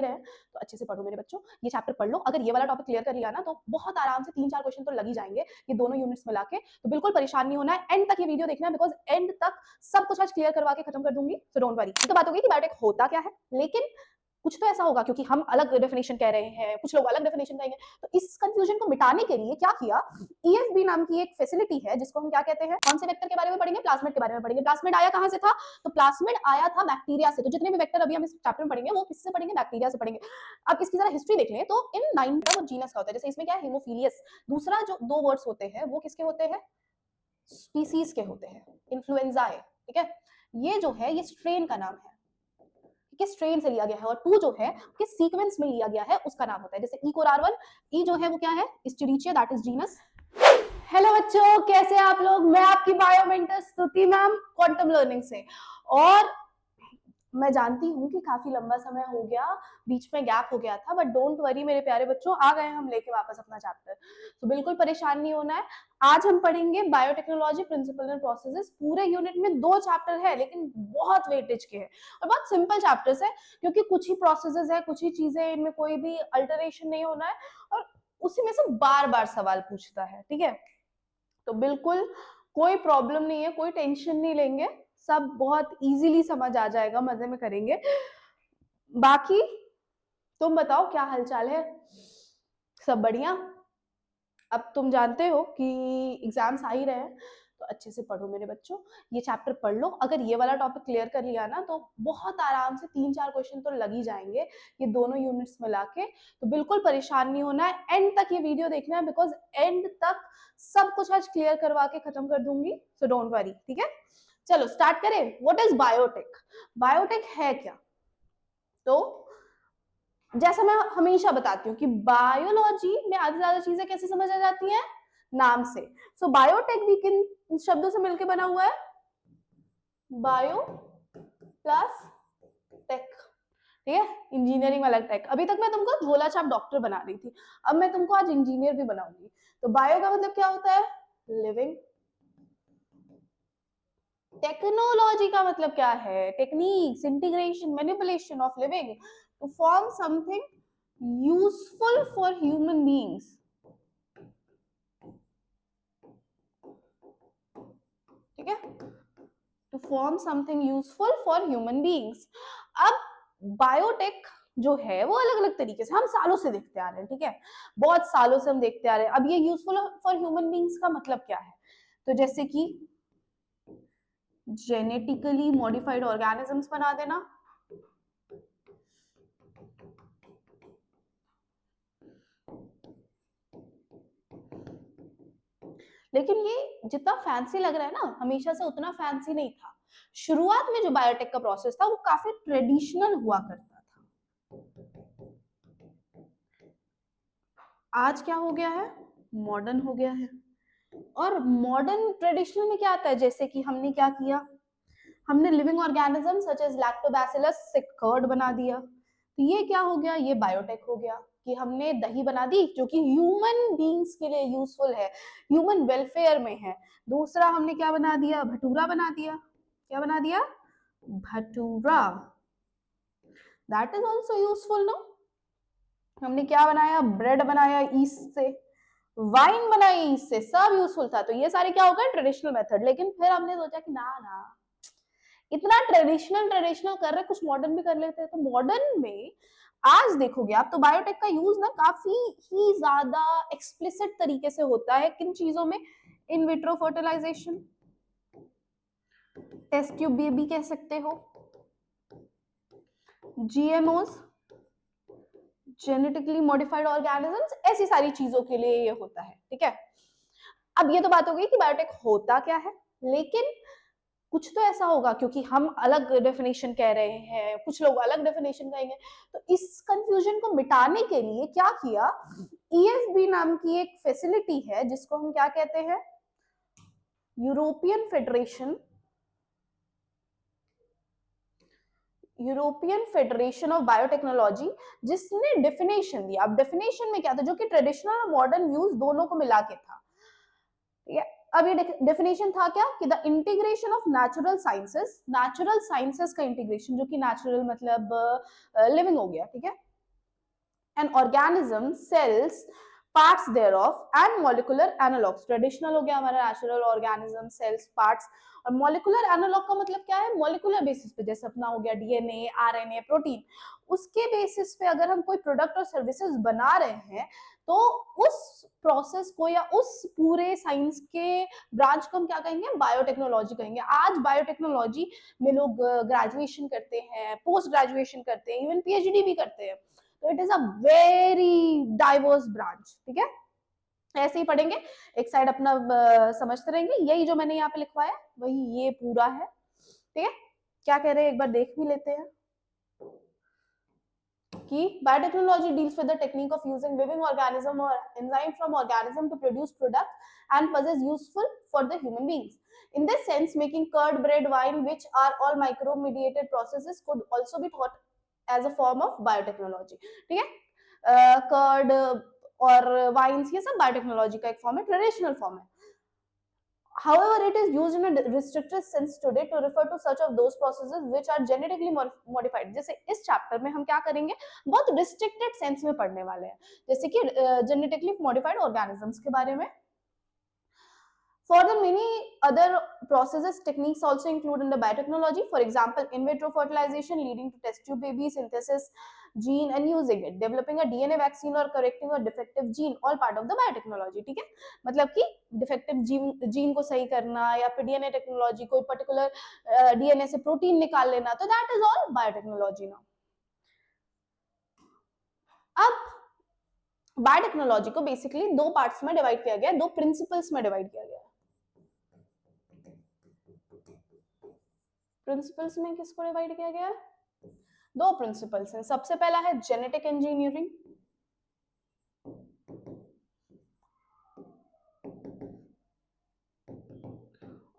रहे हैं तो अच्छे से पढ़ो मेरे बच्चों, ये चैप्टर पढ़ लो। अगर ये वाला टॉपिक क्लियर कर लिया ना तो बहुत आराम से 3-4 क्वेश्चन तो लग ही जाएंगे ये दोनों यूनिट्स मिला के। तो बिल्कुल परेशान नहीं होना है, एंड तक ये वीडियो देखना है बिकॉज एंड तक सब कुछ आज क्लियर करवा के खत्म कर दूंगी, सो डोंट वरी। तो बात होगी कि बायोटेक होता क्या है, लेकिन कुछ तो ऐसा होगा क्योंकि हम अलग डेफिनेशन कह रहे हैं, कुछ लोग अलग डेफिनेशन कहेंगे, तो इस कंफ्यूजन को मिटाने के लिए क्या किया, ईएफबी नाम की एक फैसिलिटी है जिसको हम क्या कहते हैं, कौन से वेक्टर के बारे में पढ़ेंगे, प्लाज्मिड के बारे में पढ़ेंगे। प्लाज्मिड आया कहां से था, तो प्लाज्मिड आया था बैक्टीरिया से। तो जितने भी वेक्टर अभी हम इस चैप्टर में पढ़ेंगे वो किससे पढ़ेंगे, बैक्टीरिया से पढ़ेंगे। अब इसकी जरा हिस्ट्री देख लें तो इन 9 वो जीनस का होता है, जैसे इसमें क्या है, हेमोफिलियस। दूसरा जो दो वर्ड्स होते हैं वो किसके होते हैं, स्पीसीज के होते हैं, इन्फ्लुएंजाए, ठीक है। ये जो है ये स्ट्रेन का नाम है, किस स्ट्रेन से लिया गया है, और टू जो है किस सीक्वेंस में लिया गया है उसका नाम होता है। जैसे ई कोरार1, ई जो है वो क्या है, इस्चरिचिया, दैट इज जीनस। हेलो बच्चों, कैसे हैं आप लोग। मैं आपकी बायोमेंटर स्तुति मैम, क्वांटम लर्निंग से। और मैं जानती हूँ कि काफी लंबा समय हो गया, बीच में गैप हो गया था, बट डोंट वरी मेरे प्यारे बच्चों, आ गए हम लेके वापस अपना चैप्टर। तो बिल्कुल परेशान नहीं होना है। आज हम पढ़ेंगे बायोटेक्नोलॉजी प्रिंसिपल एंड प्रोसेसेस। पूरे यूनिट में 2 चैप्टर है लेकिन बहुत वेटेज के हैं और बहुत सिंपल चैप्टर्स है, क्योंकि कुछ ही प्रोसेसेस है, कुछ ही चीजें, इनमें कोई भी अल्टरेशन नहीं होना है और उसी में से बार बार सवाल पूछता है, ठीक है। तो बिल्कुल कोई प्रॉब्लम नहीं है, कोई टेंशन नहीं लेंगे, सब बहुत इजीली समझ आ जाएगा, मजे में करेंगे। बाकी तुम बताओ क्या हालचाल है, सब बढ़िया। अब तुम जानते हो कि एग्जाम्स आ ही रहे हैं तो अच्छे से पढ़ो मेरे बच्चों, ये चैप्टर पढ़ लो। अगर ये वाला टॉपिक क्लियर कर लिया ना तो बहुत आराम से 3-4 क्वेश्चन तो लग ही जाएंगे ये दोनों यूनिट्स मिला के। तो बिल्कुल परेशान नहीं होना है, एंड तक ये वीडियो देखना है बिकॉज एंड तक सब कुछ आज क्लियर करवा के खत्म कर दूंगी, सो डोंट वरी, ठीक है। चलो स्टार्ट करें। व्हाट इज बायोटेक, बायोटेक है क्या। तो जैसा मैं हमेशा बताती हूँ कि बायोलॉजी में आधी ज्यादा चीजें कैसे समझ आ जाती हैं, नाम से। सो बायोटेक भी किन शब्दों से मिलकर बना हुआ है, बायो प्लस टेक, ठीक है। इंजीनियरिंग वाला टेक। अभी तक मैं तुमको झोला छाप डॉक्टर बना रही थी, अब मैं तुमको आज इंजीनियर भी बनाऊंगी। तो बायो का मतलब क्या होता है, लिविंग। टेक्नोलॉजी का मतलब क्या है, techniques, integration, manipulation of living to form something useful for human beings, ठीक है, to form something useful for human beings. अब बायोटेक जो है वो अलग अलग तरीके से हम सालों से देखते आ रहे हैं, ठीक है, बहुत सालों से हम देखते आ रहे हैं। अब ये यूजफुल फॉर ह्यूमन बीइंग्स का मतलब क्या है, तो जैसे कि जेनेटिकली मॉडिफाइड ऑर्गेनिजम्स बना देना, लेकिन ये जितना फैंसी लग रहा है ना, हमेशा से उतना फैंसी नहीं था। शुरुआत में जो बायोटेक का प्रोसेस था वो काफी ट्रेडिशनल हुआ करता था, आज क्या हो गया है, मॉडर्न हो गया है। और मॉडर्न ट्रेडिशनल में क्या आता है, जैसे कि हमने क्या किया, हमने living organism such as lactobacillus से कर्ड बना दिया। तो ये क्या हो गया, ये बायोटेक हो गया कि हमने दही बना दी जो कि ह्यूमन बीइंग्स के लिए यूजफुल है, ह्यूमन वेलफेयर में है। दूसरा हमने क्या बना दिया, भटूरा बना दिया। क्या बना दिया, bhatura, that is also useful no. हमने क्या बनाया, ब्रेड बनाया ईस्ट से, वाइन बनाई ईस्ट से, सब यूजफुल था। तो ये सारे क्या हो गए, ट्रेडिशनल मेथड। लेकिन फिर हमने सोचा कि ना ना, इतना ट्रेडिशनल ट्रेडिशनल कर रहे, कुछ मॉडर्न भी कर लेते हैं। तो मॉडर्न में आज देखोगे आप तो बायोटेक का यूज ना काफी ही ज्यादा एक्सप्लिसिट तरीके से होता है। किन चीजों में, in vitro fertilization, test tube baby कह सकते हो, जीएमओस, जेनेटिकली मॉडिफाइड ऑर्गेनिजम्स, ऐसी सारी चीजों के लिए ये होता है, ठीक है। अब ये तो बात हो गई कि बायोटेक होता क्या है, लेकिन कुछ तो ऐसा होगा क्योंकि हम अलग डेफिनेशन कह रहे हैं, कुछ लोग अलग डेफिनेशन कहेंगे। तो इस कंफ्यूजन को मिटाने के लिए क्या किया, ईएफबी नाम की एक फैसिलिटी है जिसको हम क्या कहते हैं, European federation, European federation of biotechnology, जिसने डेफिनेशन दिया। अब डेफिनेशन में क्या था, जो कि ट्रेडिशनल और मॉडर्न यूज दोनों को मिला के था, ठीक है। अब ये डेफिनेशन था क्या कि the integration of natural sciences, natural sciences का इंटीग्रेशन, जो कि नेचुरल मतलब लिविंग हो गया, ठीक है, an organism, cells, parts thereof and molecular analogs. Traditional हो गया हमारा नेचुरल ऑर्गेनिज्म, सेल्स, पार्ट्स, और मॉलिकुलर एनालॉग का मतलब क्या है, मॉलिकुलर बेसिस पे, जैसे अपना हो गया डीएनए, आरएनए, प्रोटीन, उसके बेसिस पे अगर हम कोई प्रोडक्ट और सर्विसेज बना रहे हैं तो उस प्रोसेस को या उस पूरे साइंस के ब्रांच को हम क्या कहेंगे, बायोटेक्नोलॉजी कहेंगे। आज बायोटेक्नोलॉजी में लोग ग्रेजुएशन करते हैं, पोस्ट ग्रेजुएशन करते हैं, इवन पीएचडी भी करते हैं। तो it is a very diverse branch, ठीक है। ऐसे ही पढ़ेंगे, एक साइड अपना समझते रहेंगे। यही जो मैंने यहाँ पे लिखवाया वही ये पूरा है, ठीक है। क्या कह रहे हैं एक बार देख भी लेते हैं कि biotechnology deals with the technique of using living organism और enzyme from organism to produce product and possess useful for the human beings. In this sense, making curd, bread, wine, which are all micro-mediated processes, could also be thought as a form of biotechnology. ठीक है, curd और wines ये सब biotechnology का एक form है, traditional form है। However, it is used in a restricted sense today to refer to such of those processes which are genetically modified. जैसे इस चैप्टर में हम क्या करेंगे, बहुत रिस्ट्रिक्टेड सेंस में पढ़ने वाले हैं, जैसे कि जेनेटिकली मॉडिफाइड ऑर्गेनिजम्स के बारे में। Further, many other processes techniques also include in the biotechnology. For example, in vitro fertilization leading to test tube baby synthesis gene and using it, developing a DNA vaccine or correcting a defective gene, all part of the biotechnology. ठीक है, मतलब कि defective gene को सही करना या फिर DNA technology, कोई पर्टिकुलर डीएनए से प्रोटीन निकाल लेना, तो that is all biotechnology now. अब बायोटेक्नोलॉजी को बेसिकली दो पार्ट्स में डिवाइड किया गया, दो प्रिंसिपल्स में डिवाइड किया गया। प्रिंसिपल्स में किसको डिवाइड किया गया है, दो प्रिंसिपल्स हैं। सबसे पहला है जेनेटिक इंजीनियरिंग,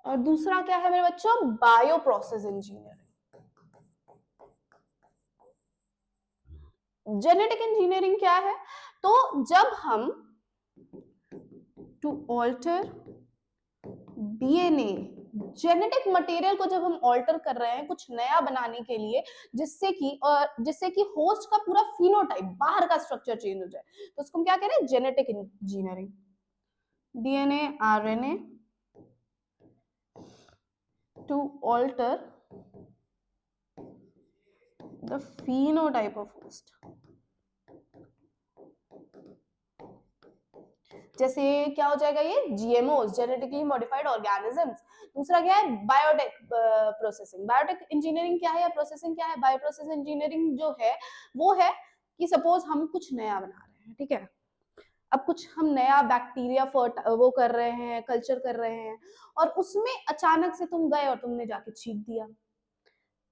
और दूसरा क्या है मेरे बच्चों, bio process engineering. Genetic engineering क्या है, तो जब हम to alter DNA, genetic material को जब हम ऑल्टर कर रहे हैं कुछ नया बनाने के लिए, जिससे कि होस्ट का पूरा फिनोटाइप, बाहर का स्ट्रक्चर चेंज हो जाए, तो उसको हम क्या कह रहे हैं, genetic engineering. DNA, RNA to alter the phenotype of host. जैसे क्या हो जाएगा, ये जीएमओ, जेनेटिकली मॉडिफाइड ऑर्गेनिजम्स। दूसरा क्या है, बायोटेक प्रोसेसिंग। बायोटेक इंजीनियरिंग क्या है या प्रोसेसिंग क्या है, बायो प्रोसेस इंजीनियरिंग जो है वो है कि सपोज हम कुछ नया बना रहे हैं, ठीक है, अब कुछ हम नया बैक्टीरिया वो कर रहे हैं, कल्चर कर रहे हैं, और उसमें अचानक से तुम गए और तुमने जाके छींक दिया,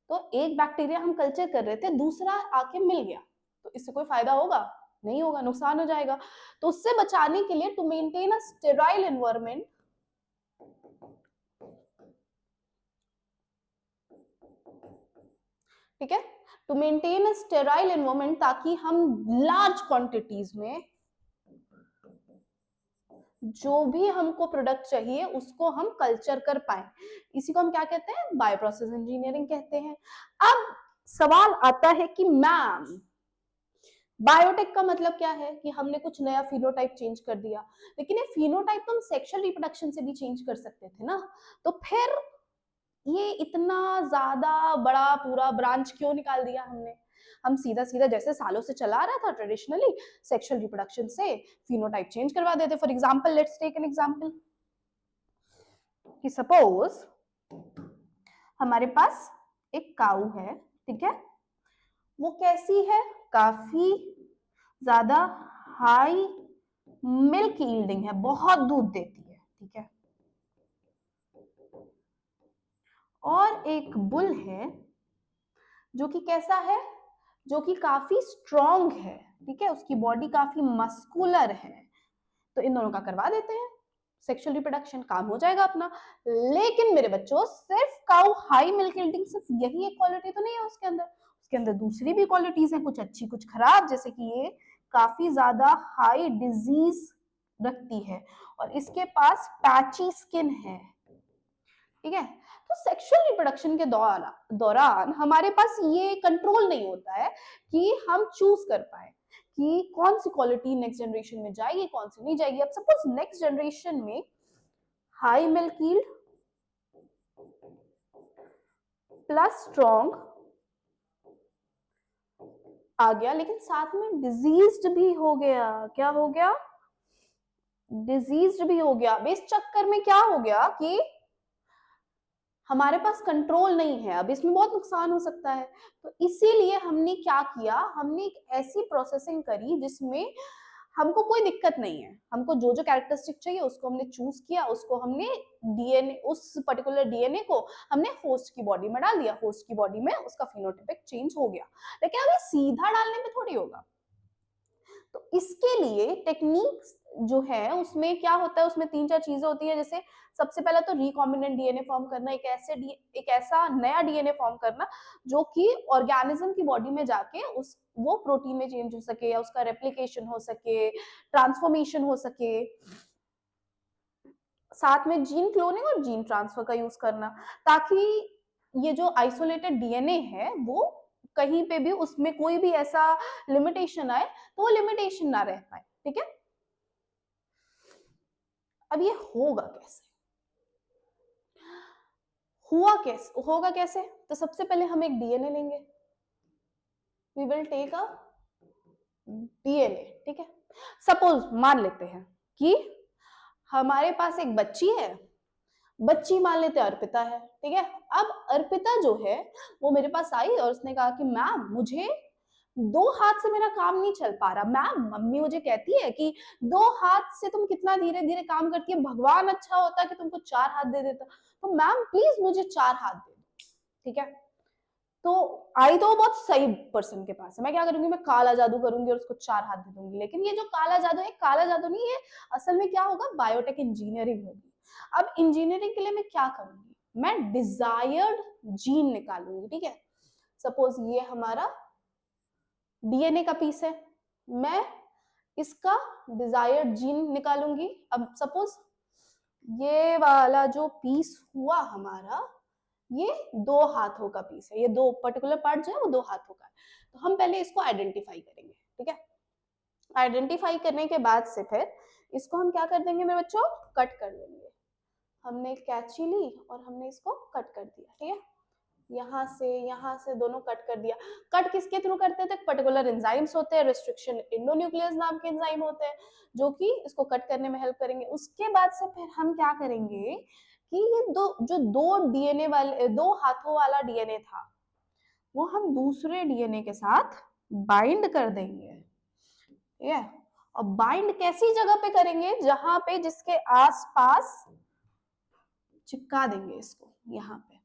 तो एक बैक्टीरिया हम कल्चर कर रहे थे, दूसरा आके मिल गया, तो इससे कोई फायदा होगा, नहीं होगा, नुकसान हो जाएगा। तो उससे बचाने के लिए, to maintain a sterile environment, ठीक है, to maintain a sterile environment, ताकि हम लार्ज क्वांटिटीज में जो भी हमको प्रोडक्ट चाहिए उसको हम कल्चर कर पाए, इसी को हम क्या कहते हैं, बायो प्रोसेस इंजीनियरिंग कहते हैं। अब सवाल आता है कि मैम बायोटेक का मतलब क्या है, कि हमने कुछ नया फिनोटाइप चेंज कर दिया, लेकिन ये फिनोटाइप तो हम सेक्सुअल रिप्रोडक्शन से भी चेंज कर सकते थे ना, तो फिर ये इतना ज्यादा बड़ा पूरा ब्रांच क्यों निकाल दिया हमने। हम सीधा सीधा जैसे सालों से चला रहा था ट्रेडिशनली, सेक्सुअल रिप्रोडक्शन से फिनोटाइप चेंज करवा देते। For example, let's take an example कि सपोज हमारे पास एक काऊ है, ठीक है, वो कैसी है, काफी ज्यादा हाई मिल्क यील्डिंग है, बहुत दूध देती है, ठीक है, और एक बुल है जो कि कैसा है, जो कि काफी स्ट्रॉन्ग है, ठीक है, उसकी बॉडी काफी मस्कुलर है, तो इन दोनों का करवा देते हैं सेक्सुअल रिप्रोडक्शन, काम हो जाएगा अपना। लेकिन मेरे बच्चों, सिर्फ काऊ हाई मिल्क यील्डिंग, सिर्फ यही एक क्वालिटी तो नहीं है उसके अंदर दूसरी भी क्वालिटीज हैं, कुछ अच्छी कुछ खराब, जैसे कि ये काफी ज्यादा हाई डिजीज रखती है और इसके पास पैची स्किन है, ठीक है। तो सेक्सुअल रिप्रोडक्शन के दौरान हमारे पास ये कंट्रोल नहीं होता है कि हम चूज कर पाए कि कौन सी क्वालिटी नेक्स्ट जनरेशन में जाएगी, कौन सी नहीं जाएगी। अब सपोज नेक्स्ट जनरेशन में high milk yield plus strong आ गया, लेकिन साथ में डिजीज्ड भी हो गया। क्या हो गया? डिजीज्ड भी हो गया। अब इस चक्कर में क्या हो गया कि हमारे पास कंट्रोल नहीं है, अब इसमें बहुत नुकसान हो सकता है। तो इसीलिए हमने क्या किया, हमने एक ऐसी प्रोसेसिंग करी जिसमें हमको कोई दिक्कत नहीं है। हमको जो जो कैरेक्टरिस्टिक चाहिए उसको हमने चूज किया, उसको हमने डीएनए, उस पर्टिकुलर डीएनए को हमने होस्ट की बॉडी में डाल दिया, होस्ट की बॉडी में उसका फिनोटाइपिक चेंज हो गया। लेकिन अब ये सीधा डालने में थोड़ी होगा। तो इसके लिए टेक्निक जो है उसमें क्या होता है, उसमें 3-4 चीजें होती है। जैसे सबसे पहले तो रिकॉम्बिनेंट डीएनए फॉर्म करना, एक ऐसा नया डीएनए फॉर्म करना जो कि ऑर्गेनिज्म की बॉडी में जाके उस वो प्रोटीन में चेंज हो सके, या उसका रेप्लिकेशन हो सके, ट्रांसफॉर्मेशन हो सके। साथ में जीन क्लोनिंग और जीन ट्रांसफर का यूज करना, ताकि ये जो आइसोलेटेड डीएनए है वो कहीं पे भी उसमें कोई भी ऐसा लिमिटेशन आए तो वो लिमिटेशन ना रह पाए। ठीक है, अब ये होगा कैसे, होगा कैसे? तो सबसे पहले हम एक डीएनए लेंगे, we will take a DNA. ठीक है, सपोज मान लेते हैं कि हमारे पास एक बच्ची है, बच्ची मान लेते हैं अर्पिता है। ठीक है, अब अर्पिता जो है वो मेरे पास आई और उसने कहा कि मैम मुझे 2 हाथ से मेरा काम नहीं चल पा रहा। मैम मम्मी मुझे कहती है कि 2 हाथ से तुम कितना धीरे धीरे काम करती है, भगवान अच्छा होता कि तुमको 4 हाथ दे देता। तो मैम प्लीज मुझे 4 हाथ दे दो। ठीक है, तो आई तो बहुत सही पर्सन के पास है, मैं क्या करूंगी, मैं काला जादू करूंगी और उसको 4 हाथ दे दूंगी। लेकिन ये जो काला जादू है, काला जादू नहीं है, असल में क्या होगा, बायोटेक इंजीनियरिंग होगी। अब इंजीनियरिंग के लिए मैं क्या करूंगी, मैं डिजायर्ड जीन निकालूंगी। ठीक है, सपोज ये हमारा डीएनए का पीस है, मैं इसका डिजायर्ड जीन निकालूंगी। अब सपोज ये वाला जो पीस हुआ हमारा, ये 2 हाथों का पीस है, ये दो पर्टिकुलर पार्ट जो है वो 2 हाथों का है। तो हम पहले इसको आइडेंटिफाई करेंगे। ठीक है, आइडेंटिफाई करने के बाद से फिर इसको हम क्या कर देंगे मेरे बच्चों, कट कर देंगे। हमने कैंची ली और हमने इसको कट कर दिया। ठीक है, यहाँ से दोनों कट कर दिया। कट किसके थ्रू करते थे, पर्टिकुलर एंजाइम्स होते हैं, रिस्ट्रिक्शन एंडोन्यूक्लियस नाम के एंजाइम होते हैं जो कि इसको कट करने में हेल्प करेंगे। उसके बाद से फिर हम क्या करेंगे कि ये दो डीएनए वाले, 2 हाथों वाला डीएनए था, वो हम दूसरे डीएनए के साथ बाइंड कर देंगे। ठीक है, और बाइंड कैसी जगह पे करेंगे, जहां पे जिसके आसपास चिपका देंगे इसको यहाँ पे।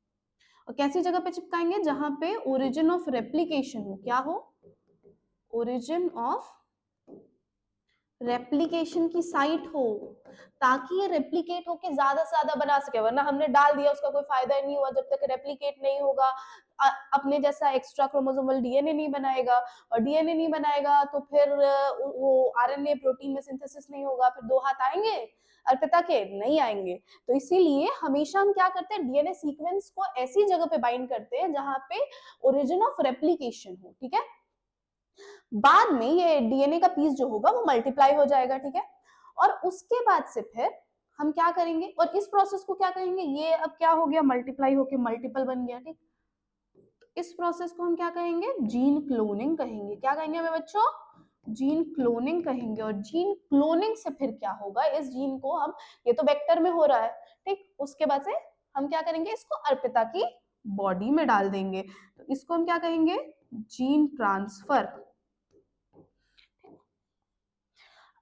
और कैसी जगह पे चिपकाएंगे, जहां पे ओरिजिन ऑफ रेप्लिकेशन हो। क्या हो, ओरिजिन ऑफ रेप्लिकेशन की साइट हो, ताकि ये रेप्लिकेट होके ज्यादा से ज्यादा बना सके। वरना हमने डाल दिया, उसका कोई फायदा नहीं हुआ जब तक रेप्लिकेट नहीं होगा, अपने जैसा एक्स्ट्रा क्रोमोसोमल डीएनए नहीं बनाएगा। और डीएनए नहीं बनाएगा तो फिर वो आरएनए प्रोटीन में सिंथेसिस नहीं होगा, फिर 2 हाथ आएंगे अर्पिता के, नहीं आएंगे। तो इसीलिए हमेशा हम क्या करते हैं, डीएनए सीक्वेंस को ऐसी जगह पे बाइंड करते हैं जहां पे ओरिजिन ऑफ रेप्लिकेशन हो। ठीक है, बाद में ये डीएनए का पीस जो होगा वो मल्टीप्लाई हो जाएगा। ठीक है, और उसके बाद से फिर हम क्या करेंगे, और इस प्रोसेस को क्या कहेंगे, ये अब क्या हो गया, मल्टीप्लाई होके मल्टीपल बन गया। ठीक, इस प्रोसेस को हम क्या कहेंगे, जीन क्लोनिंग कहेंगे। क्या कहेंगे मेरे बच्चों, जीन क्लोनिंग कहेंगे। और जीन क्लोनिंग से फिर क्या होगा, इस जीन को हम, ये तो वेक्टर में हो रहा है, ठीक, उसके बाद से हम क्या करेंगे, इसको अर्पिता की बॉडी में डाल देंगे। तो इसको हम क्या कहेंगे, जीन ट्रांसफर।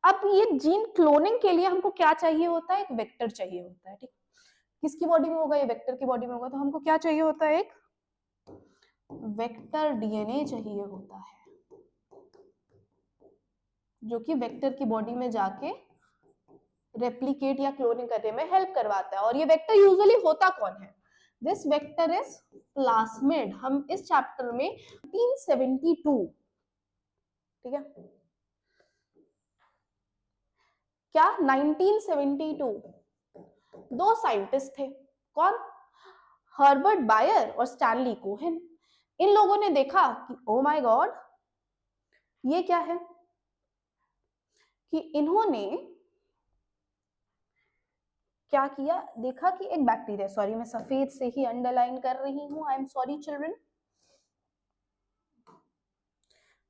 अब ये जीन क्लोनिंग के लिए हमको क्या चाहिए होता है, एक वेक्टर चाहिए होता है। ठीक, किसकी बॉडी में होगा, ये वेक्टर की बॉडी में होगा। तो हमको क्या चाहिए होता है, एक वेक्टर डीएनए चाहिए होता है, जो कि वेक्टर की बॉडी में जाके रेप्लिकेट या क्लोनिंग करने में हेल्प करवाता है। और ये वेक्टर यूजुअली होता कौन है, दिस वेक्टर इज प्लास्मिड। हम इस चैप्टर में 1972, ठीक है, क्या 1972 दो साइंटिस्ट थे, कौन, हर्बर्ट बायर और स्टैनली कोहेन। इन लोगों ने देखा कि ओ माय गॉड, ये क्या है, कि इन्होंने क्या किया, देखा कि एक बैक्टीरिया, सॉरी मैं सफेद से ही अंडरलाइन कर रही हूं, आई एम सॉरी चिल्ड्रन।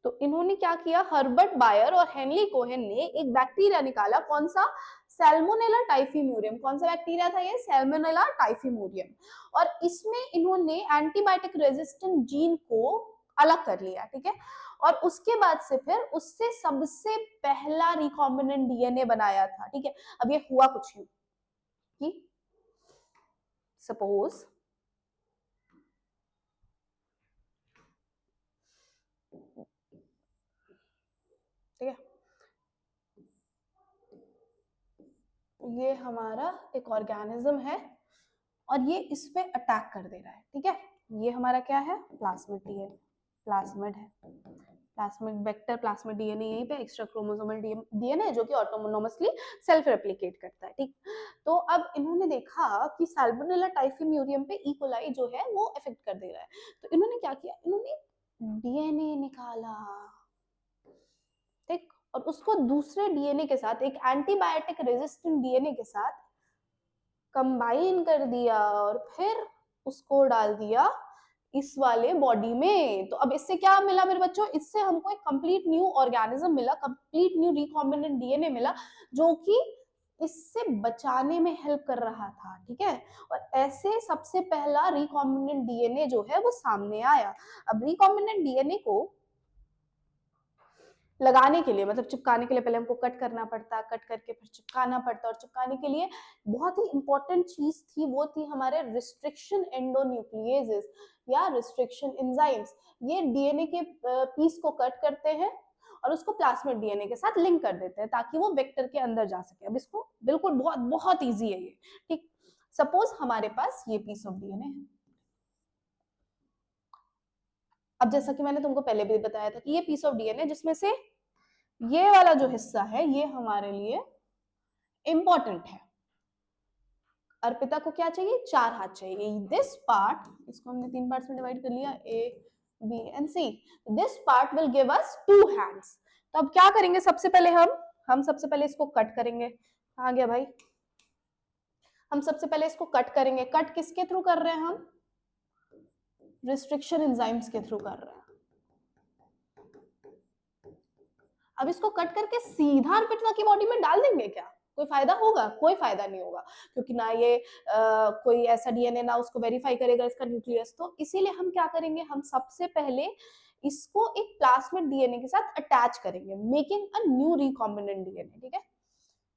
तो इन्होंने क्या किया, हर्बर्ट बायर और हेनली कोहेन ने एक बैक्टीरिया निकाला, कौन सा, सैल्मोनेला टाइफीम्यूरियम। कौन सा बैक्टीरिया था ये, सैल्मोनेला टाइफीम्यूरियम। और इसमें इन्होंने एंटीबायोटिक रेजिस्टेंट जीन को अलग कर लिया, ठीक है। और उसके बाद से फिर उससे सबसे पहला रिकॉम्बिनेंट डीएनए बनाया था, ठीक है। अब ये हुआ कुछ यूं कि सपोज ठीक है, ये हमारा एक ऑर्गेनिज्म है और ये इस पे अटैक कर दे रहा है, ठीक है। ये हमारा क्या है, प्लाज्मिड डीएनए, प्लाज्मिड है, प्लाज्मिड वेक्टर, प्लाज्मिड डीएनए यहीं पे एक्स्ट्रा क्रोमोसोमल डीएनए जो कि ऑटोनोमसली सेल्फ रेप्लिकेट करता है, ठीक। तो अब इन्होंने देखा कि सैल्मोनेला टाइफीम्यूरियम पे ई कोलाई जो है वो इफेक्ट कर दे रहा है। तो इन्होंने क्या किया, इन्होंने डीएनए निकाला, ठीक, और उसको दूसरे डीएनए के साथ, एक एंटीबायोटिक रेजिस्टेंट डीएनए के साथ कंबाइन कर दिया और फिर उसको डाल दिया इस वाले बॉडी में। तो अब इससे क्या मिला मेरे बच्चों, इससे हमको एक कंप्लीट न्यू ऑर्गेनिज्म मिला, कंप्लीट न्यू रिकॉम्बिनेंट डीएनए मिला, जो कि इससे बचाने में हेल्प कर रहा था, ठीक है। और ऐसे सबसे पहला रिकॉम्बिनेंट डीएनए जो है वो सामने आया। अब रिकॉम्बिनेंट डीएनए को लगाने के लिए, मतलब चिपकाने के लिए पहले हमको कट करना पड़ता, कट करके फिर चिपकाना पड़ता, और चिपकाने के लिए बहुत ही इंपॉर्टेंट चीज थी, वो थी हमारे रिस्ट्रिक्शन एंडोन्यूक्लियेजेस या रिस्ट्रिक्शन एंजाइम्स। ये डीएनए के पीस को कट करते हैं और उसको प्लाज्मिड डीएनए के साथ लिंक कर देते हैं ताकि वो वेक्टर के अंदर जा सके। अब इसको बिल्कुल बहुत बहुत ईजी है ये, ठीक। सपोज हमारे पास ये पीस ऑफ डीएनए है। अब जैसा कि मैंने तुमको पहले भी बताया था कि ये पीस ऑफ डीएनए, जिसमें से ये वाला जो हिस्सा है ये हमारे लिए इंपॉर्टेंट है। अर्पिता को क्या चाहिए, 4 हाथ चाहिए। दिस पार्ट, इसको हमने 3 पार्ट्स में डिवाइड कर लिया, A B and C. This part will give us 2 hands. तो अब क्या करेंगे, सबसे पहले हम सबसे पहले इसको कट करेंगे। कहाँ गया भाई, हम सबसे पहले इसको कट करेंगे। कट किसके थ्रू कर रहे हैं हम, रिस्ट्रिक्शन एंजाइम्स के थ्रू कर रहे हैं। अब इसको कट करके सीधा अर्पिता की बॉडी में डाल देंगे क्या, कोई फायदा होगा, कोई फायदा नहीं होगा, क्योंकि ना ये कोई ऐसा डीएनए ना उसको वेरीफाई करेगा इसका न्यूक्लियस। तो इसीलिए हम क्या करेंगे, हम सबसे पहले इसको एक प्लाज्मिड डीएनए के साथ अटैच करेंगे, making a new recombinant DNA, ठीक है।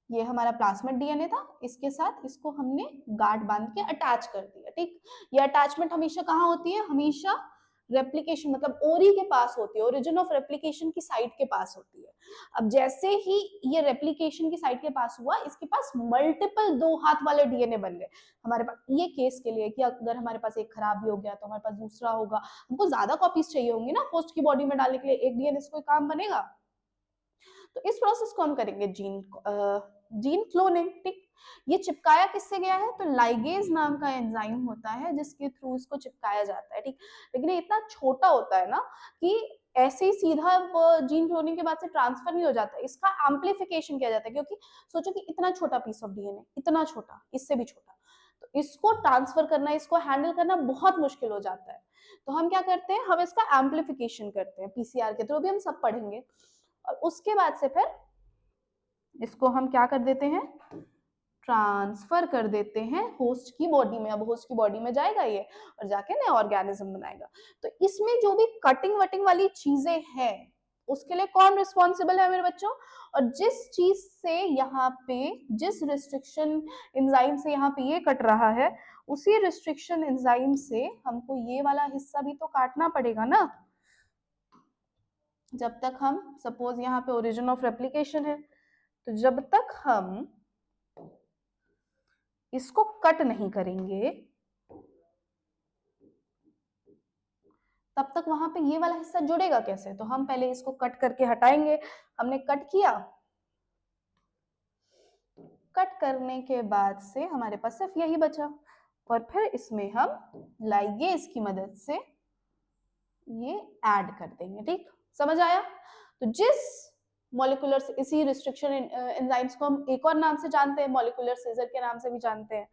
ये हमारा प्लाज्मिड डीएनए था, इसके साथ इसको हमने गांठ बांध के अटैच कर दिया, ठीक। ये अटैचमेंट हमेशा कहाँ होती है, हमेशा रेप्लिकेशन मतलब ओरी के पास होती है, ओरिजिन ऑफ रेप्लिकेशन की साइट के पास होती है। अब जैसे ही ये रेप्लिकेशन की साइट के पास हुआ, इसके पास मल्टीपल 2 हाथ वाले डीएनए बन गए हमारे पास। ये केस के लिए कि अगर हमारे पास एक खराब भी हो गया तो हमारे पास दूसरा होगा, हमको ज्यादा कॉपीज चाहिए होंगी ना होस्ट की बॉडी में डालने के लिए, एक डीएनए से कोई काम बनेगा। तो इस प्रोसेस को हम करेंगे जीन क्लोनिंग, ठीक। ये चिपकाया किससे गया है, तो लाइगेज नाम का एंजाइम होता है जिसके थ्रू इसको चिपकाया जाता है, ठीक। लेकिन ये इतना छोटा होता है ना कि ऐसे ही सीधा जीन क्लोनिंग के बाद से ट्रांसफर नहीं हो जाता, इसका एम्प्लीफिकेशन किया जाता है। क्योंकि सोचो कि इतना छोटा पीस ऑफ डीएनए, इतना छोटा, इससे भी छोटा, तो इसको ट्रांसफर करना, इसको हैंडल करना बहुत मुश्किल हो जाता है। तो हम क्या करते हैं, हम इसका एम्प्लीफिकेशन करते हैं पीसीआर के थ्रू, भी हम सब पढ़ेंगे। और उसके बाद से फिर इसको हम क्या कर देते हैं, ट्रांसफर कर देते हैं होस्ट की बॉडी में। अब होस्ट की बॉडी में जाएगा ये और जाके नया ऑर्गेनिज्म बनाएगा। तो इसमें जो भी कटिंग वटिंग वाली चीजें हैं उसके लिए कौन रिस्पॉन्सिबल है मेरे बच्चों, और जिस चीज से यहाँ पे, जिस रिस्ट्रिक्शन एंजाइम से यहाँ पे ये कट रहा है, उसी रिस्ट्रिक्शन एंजाइम से हमको ये वाला हिस्सा भी तो काटना पड़ेगा ना। जब तक हम, सपोज यहाँ पे ओरिजिन ऑफ रेप्लिकेशन है, तो जब तक हम इसको कट नहीं करेंगे तब तक वहां पे ये वाला हिस्सा जुड़ेगा कैसे। तो हम पहले इसको कट करके हटाएंगे। हमने कट किया, कट करने के बाद से हमारे पास सिर्फ यही बचा, और फिर इसमें हम लाइगेज की मदद से ये ऐड कर देंगे, ठीक। समझ आया। तो जिस मॉलिक्यूलर, इसी रिस्ट्रिक्शन एंजाइम्स को हम एक और नाम से जानते हैं, मॉलिक्यूलर सीजर के नाम से भी जानते हैं।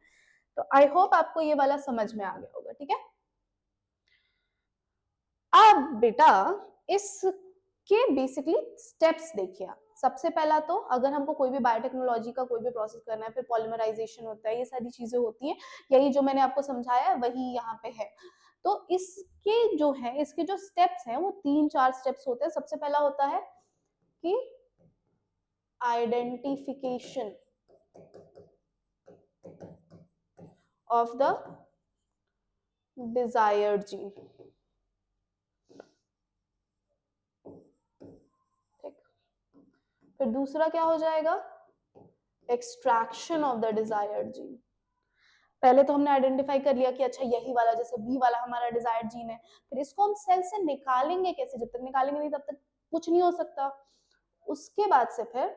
तो आई होप आपको ये वाला समझ में आ गया होगा, ठीक है। अब बेटा इसके बेसिकली स्टेप्स देखिए आप। सबसे पहला तो अगर हमको कोई भी बायोटेक्नोलॉजी का कोई भी प्रोसेस करना है, फिर पॉलीमराइजेशन होता है, ये सारी चीजें होती हैं, यही जो मैंने आपको समझाया है वही यहाँ पे है। तो इसके जो है, इसके जो स्टेप्स हैं वो 3-4 स्टेप्स होते हैं। सबसे पहला होता है कि identification of the desired gene, ठीक। फिर दूसरा क्या हो जाएगा, extraction of the desired gene. पहले तो हमने आइडेंटिफाई कर लिया कि अच्छा यही वाला, जैसे बी वाला हमारा डिजायर्ड जीन है, फिर इसको हम सेल से निकालेंगे कैसे, जब तक निकालेंगे नहीं तब तक कुछ नहीं हो सकता। उसके बाद से फिर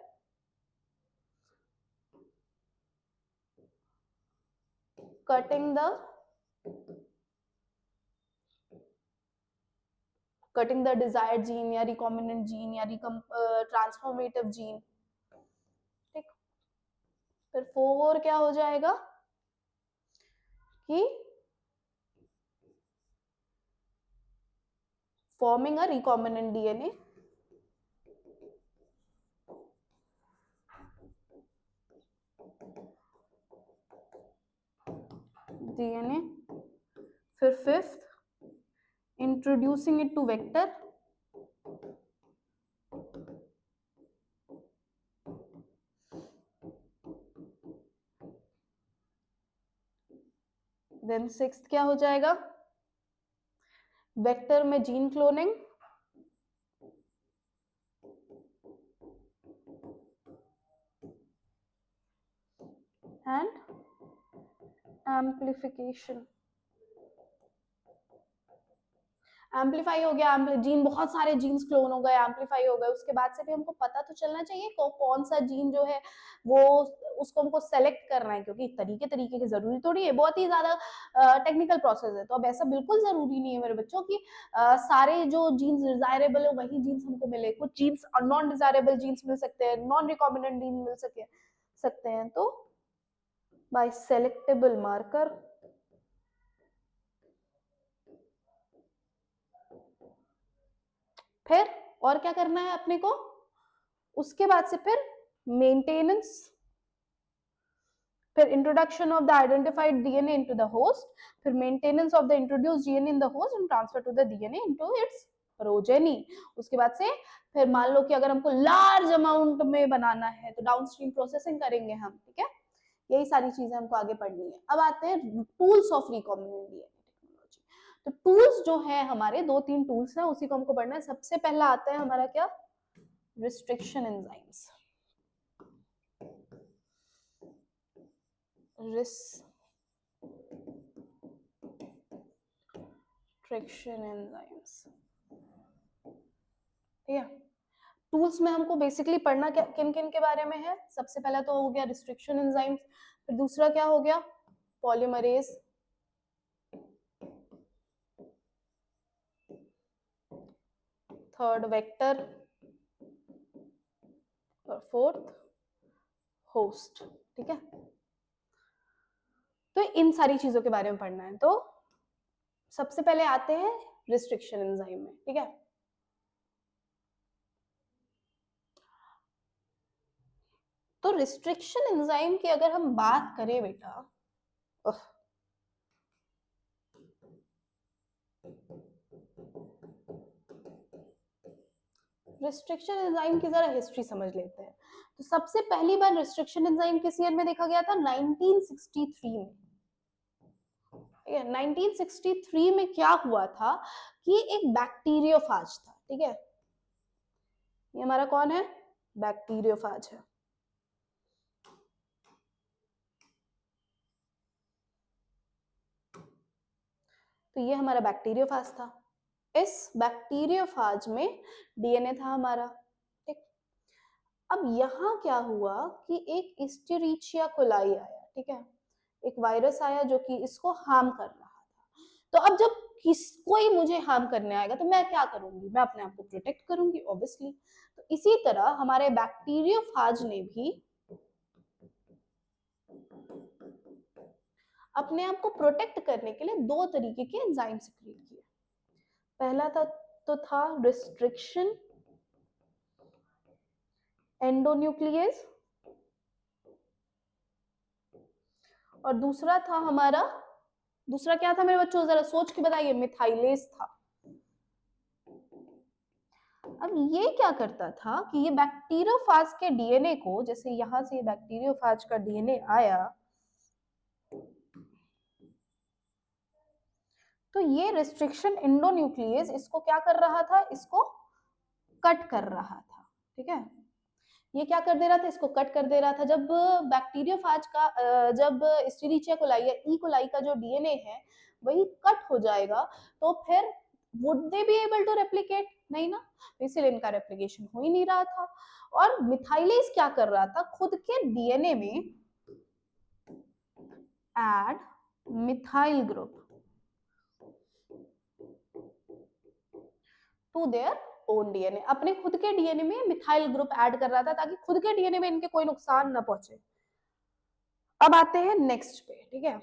कटिंग द डिजायर्ड जीन या रिकॉम्बिनेंट जीन या ट्रांसफॉर्मेटिव जीन, ठीक। फिर 4 क्या हो जाएगा कि फॉर्मिंग अ रिकॉम्बिनेंट डीएनए, फिर 5th introducing it to vector, then 6th क्या हो जाएगा, वेक्टर में gene cloning, and amplification. Amplify हो गया, जीन, बहुत सारे जीन्स क्लोन हो गए, एम्पलीफाई हो गए, उसके बाद से भी हमको पता तो चलना चाहिए कौन सा जीन जो है वो, उसको हमको सेलेक्ट करना है, क्योंकि तरीके तरीके की जरूरी थोड़ी है, बहुत ही ज्यादा टेक्निकल प्रोसेस है। तो अब ऐसा बिल्कुल जरूरी नहीं है मेरे बच्चों की सारे जो जीन्स डिजायरेबल है वही जीन्स हमको मिले, कुछ जीन्स नॉन डिजायरेबल जीन्स मिल सकते हैं, नॉन रिकॉम्बिनेंट जीन मिल सकते हैं। तो बाय सेलेक्टेबल मार्कर, फिर और क्या करना है अपने को, उसके बाद से फिर मेंटेनेंस, फिर introduction of the identified DNA into the host, फिर maintenance of the introduced DNA in the host and transfer to the DNA into its progeny. उसके बाद से फिर मान लो कि अगर हमको लार्ज अमाउंट में बनाना है तो डाउनस्ट्रीम प्रोसेसिंग करेंगे हम, ठीक है। यही सारी चीजें हमको आगे पढ़नी है। अब आते हैं tools of recombinant DNA technology. तो टूल्स जो है हमारे 2-3 टूल्स हैं, उसी को हमको पढ़ना है। सबसे पहला आता है हमारा क्या, रिस्ट्रिक्शन एंजाइम्स, रिस्ट्रिक्शन एंजाइम्स, ठीक है। टूल्स में हमको बेसिकली पढ़ना क्या, किन किन के बारे में है। सबसे पहला तो हो गया रिस्ट्रिक्शन एंजाइम्स, फिर दूसरा क्या हो गया, पॉलीमरेज, थर्ड वेक्टर, और फोर्थ होस्ट, ठीक है। तो इन सारी चीजों के बारे में पढ़ना है। तो सबसे पहले आते हैं रिस्ट्रिक्शन एंजाइम में, ठीक है। तो रिस्ट्रिक्शन एंजाइम की अगर हम बात करें बेटा, रिस्ट्रिक्शन एंजाइम की जरा हिस्ट्री समझ लेते हैं। तो सबसे पहली बार रिस्ट्रिक्शन एंजाइम किस ईयर में देखा गया था, 1963 में। 1963 में क्या हुआ था कि एक बैक्टीरियोफाज था, ठीक है। ये हमारा कौन है, बैक्टीरियोफाज है। तो ये हमारा बैक्टीरियोफाज था। इस बैक्टीरियोफाज में डीएनए था हमारा, ठीक। अब यहाँ क्या हुआ कि एक इस्चेरिचिया कोलाई आया, ठीक है, एक वायरस आया जो कि इसको हार्म कर रहा था। तो अब जब कोई मुझे हार्म करने आएगा तो मैं क्या करूंगी, मैं अपने आप को प्रोटेक्ट करूंगी ऑब्वियसली। तो इसी तरह हमारे बैक्टीरियोफाज ने भी अपने आप को प्रोटेक्ट करने के लिए दो तरीके के एंजाइम सिक्रीट किए। पहला था रिस्ट्रिक्शन एंडोन्यूक्लियस, और दूसरा क्या था मेरे बच्चों, जरा सोच के बताइए, मिथाइलेज था। अब ये क्या करता था कि ये बैक्टीरियोफाज के डीएनए को, जैसे यहां से बैक्टीरियोफाज का डीएनए आया, तो ये रिस्ट्रिक्शन एंडोन्यूक्लियस इसको क्या कर रहा था, इसको कट कर रहा था। ठीक है, ये क्या कर दे रहा था, इसको कट कर दे रहा था। जब बैक्टीरियोफाज का जब एस्चेरिचिया कोलाई या ई कोलाई का जो डीएनए है वही कट हो जाएगा, तो फिर would they be able to replicate, नहीं ना, इसलिए इनका रेप्लिकेशन हो ही नहीं रहा था। और मिथाइलेज क्या कर रहा था, खुद के डीएनए में add methyl group to their own DNA, अपने खुद के डीएनए में मिथाइल ग्रुप ऐड कर रहा था ताकि खुद के डीएनए में इनके कोई नुकसान ना पहुंचे। अब आते हैं नेक्स्ट पे। ठीक है,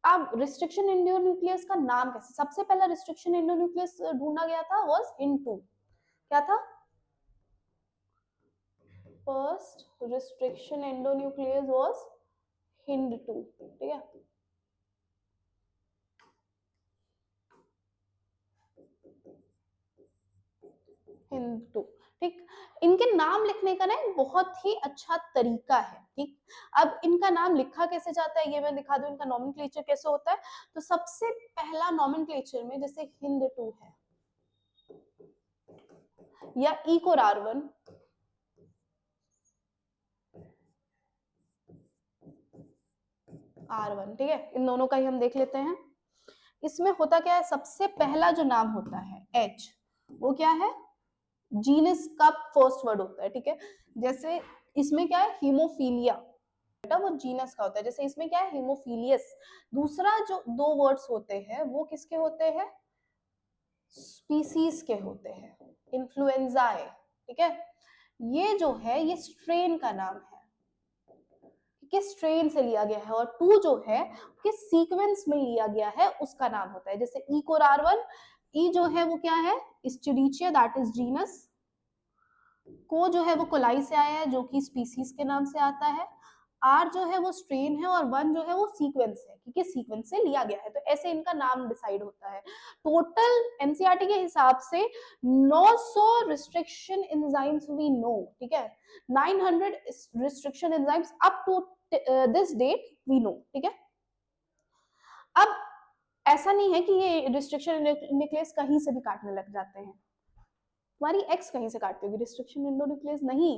अब रिस्ट्रिक्शन एंडोन्यूक्लियस का नाम कैसे, सबसे पहला रिस्ट्रिक्शन एंडोन्यूक्लियस ढूंढा गया था वाज हिंड 2। क्या था, first restriction endonuclease was hind 2। ठीक है, हिंद 2। ठीक, इनके नाम लिखने का ना एक बहुत ही अच्छा तरीका है। ठीक, अब इनका नाम लिखा कैसे जाता है ये मैं दिखा दूं, इनका नॉमेनक्लेचर कैसे होता है। तो सबसे पहला नॉमेनक्लेचर में जैसे हिंद 2 है या इकोरार1, R1, ठीक है, इन दोनों का ही हम देख लेते हैं। इसमें होता क्या है, सबसे पहला जो नाम होता है H, वो क्या है, जीनस का फर्स्ट वर्ड होता है। ठीक है, जैसे इसमें क्या है, हीमोफीलिया, बेटा वो जीनस का होता है। जैसे इसमें क्या है, हीमोफीलियस। दूसरा जो दो वर्ड्स होते हैं वो किसके होते हैं, स्पीसीज के होते हैं, इन्फ्लुएंजाए। ठीक है, ये जो है ये स्ट्रेन का नाम है, किस स्ट्रेन से लिया गया है, और 2 जो है किस सीक्वेंस में लिया गया है उसका नाम होता है। जैसे इकोरार1, ई जो है वो क्या है, एस्चेरिचिया, दैट इज जीनस। को जो है वो कोलाई से आया है जो कि स्पीसीज के नाम से आता है। आर जो है वो स्ट्रेन है, और 1 जो है वो सीक्वेंस है कि किस सीक्वेंस से लिया गया है। तो ऐसे इनका नाम डिसाइड होता है। टोटल एनसीईआरटी के हिसाब से 900 रिस्ट्रिक्शन एंजाइम्स वी नो। ठीक है, 900 restriction enzymes up to this date we know. ठीक है, अब ऐसा नहीं है कि ये रिस्ट्रिक्शन न्यूक्लियस कहीं से भी काटने लग जाते हैं, तुम्हारी एक्स कहीं से काटती होगी, रिस्ट्रिक्शन एंडोन्यूक्लियस नहीं,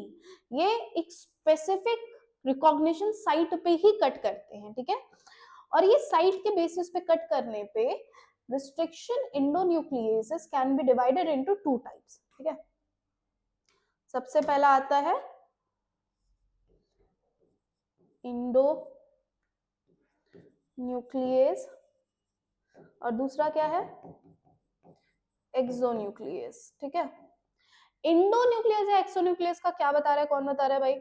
ये एक स्पेसिफिक रिकॉग्निशन साइट पे ही कट करते हैं। ठीक है, और ये साइट के बेसिस पे कट करने पे restriction endonucleases can be divided into 2 types. ठीक है, सबसे पहला आता है इंडो न्यूक्लियस, और दूसरा क्या है, एक्सोन्यूक्लियस। ठीक है, इंडोन्यूक्लियस या एक्सोन्यूक्लियस का क्या बता रहा है, कौन बता रहा है भाई,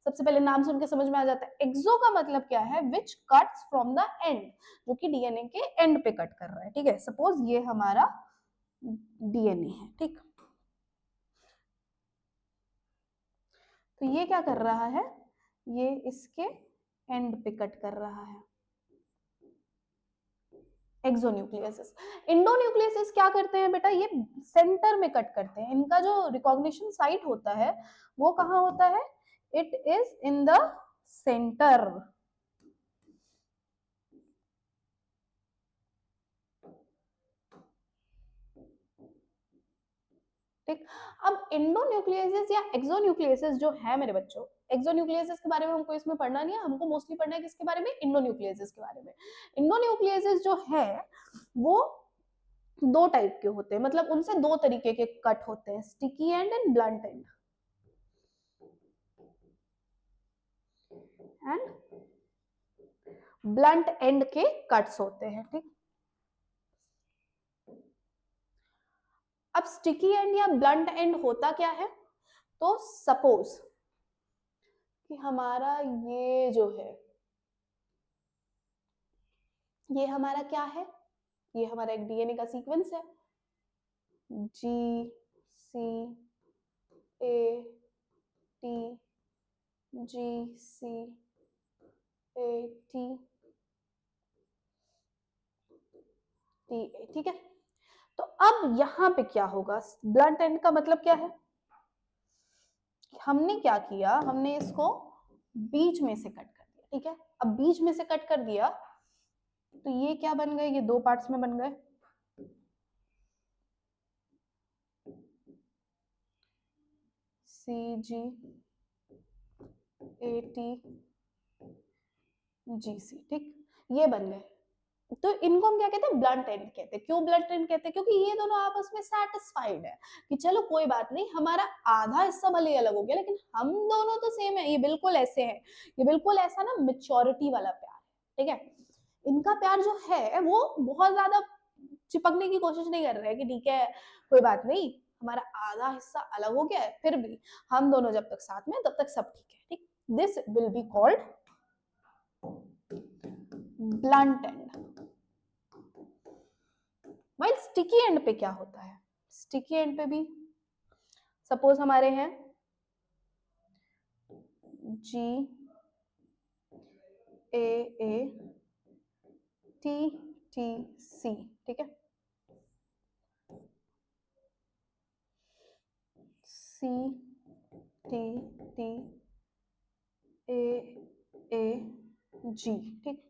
सबसे पहले नाम सुन के समझ में आ जाता है। एक्सो का मतलब क्या है, विच कट्स फ्रॉम द एंड, जो कि डीएनए के एंड पे कट कर रहा है। ठीक है, सपोज ये हमारा डीएनए है। ठीक, तो ये क्या कर रहा है, ये इसके एंड पे कट कर रहा है, एक्सोन्यूक्लियस। इंडोन्यूक्लियस क्या करते हैं बेटा, ये सेंटर में कट करते हैं। इनका जो रिकॉग्निशन साइट होता है वो कहाँ होता है, it is in the centre. ठीक, अब इंडोन्यूक्लियस या एक्सोन्यूक्लियस जो है मेरे बच्चों, एक्सोन्यूक्लियस के बारे में हमको इसमें पढ़ना नहीं है, हमको मोस्टली पढ़ना है किसके बारे में, इंडोन्यूक्लियस के बारे में। इंडोन्यूक्लियस जो है वो दो टाइप के होते हैं, मतलब उनसे दो तरीके के कट होते हैं, sticky and and blunt and. Blunt and के कट्स होते हैं। ठीक, अब स्टिकी एंड या ब्लंट एंड होता क्या है, तो सपोज कि हमारा ये जो है, ये हमारा क्या है, ये हमारा एक डीएनए का सीक्वेंस है, GCAT GCAT, ठीक है। तो अब यहां पे क्या होगा, ब्लंट एंड का मतलब क्या है, हमने क्या किया, हमने इसको बीच में से कट कर दिया, ठीक है। अब बीच में से कट कर दिया तो ये क्या बन गए, ये दो पार्ट्स में बन गए, CGATGC, ठीक, ये बन गए। तो इनको हम क्या कहते हैं, ब्लंट एंड कहते हैं। क्यों ब्लंट एंड कहते हैं, क्योंकि ये दोनों आपस में सेटिस्फाइड है कि चलो कोई बात नहीं, हमारा आधा हिस्सा भले अलग हो गया लेकिन हम दोनों तो सेम है। ये बिल्कुल ऐसे है, ये बिल्कुल ऐसा ना मेच्योरिटी वाला प्यार है, ठीक है। इनका प्यार जो है वो बहुत ज्यादा चिपकने की कोशिश नहीं कर रहे हैं कि ठीक है कोई बात नहीं, हमारा आधा हिस्सा अलग हो गया है, फिर भी हम दोनों जब तक साथ में तब तक सब ठीक है, ठीक। This will be called blunt and. While sticky and पे क्या होता है, स्टिकी एंड पे भी सपोज हमारे हैं GAATTC, ठीक है, CTTAAG, ठीक।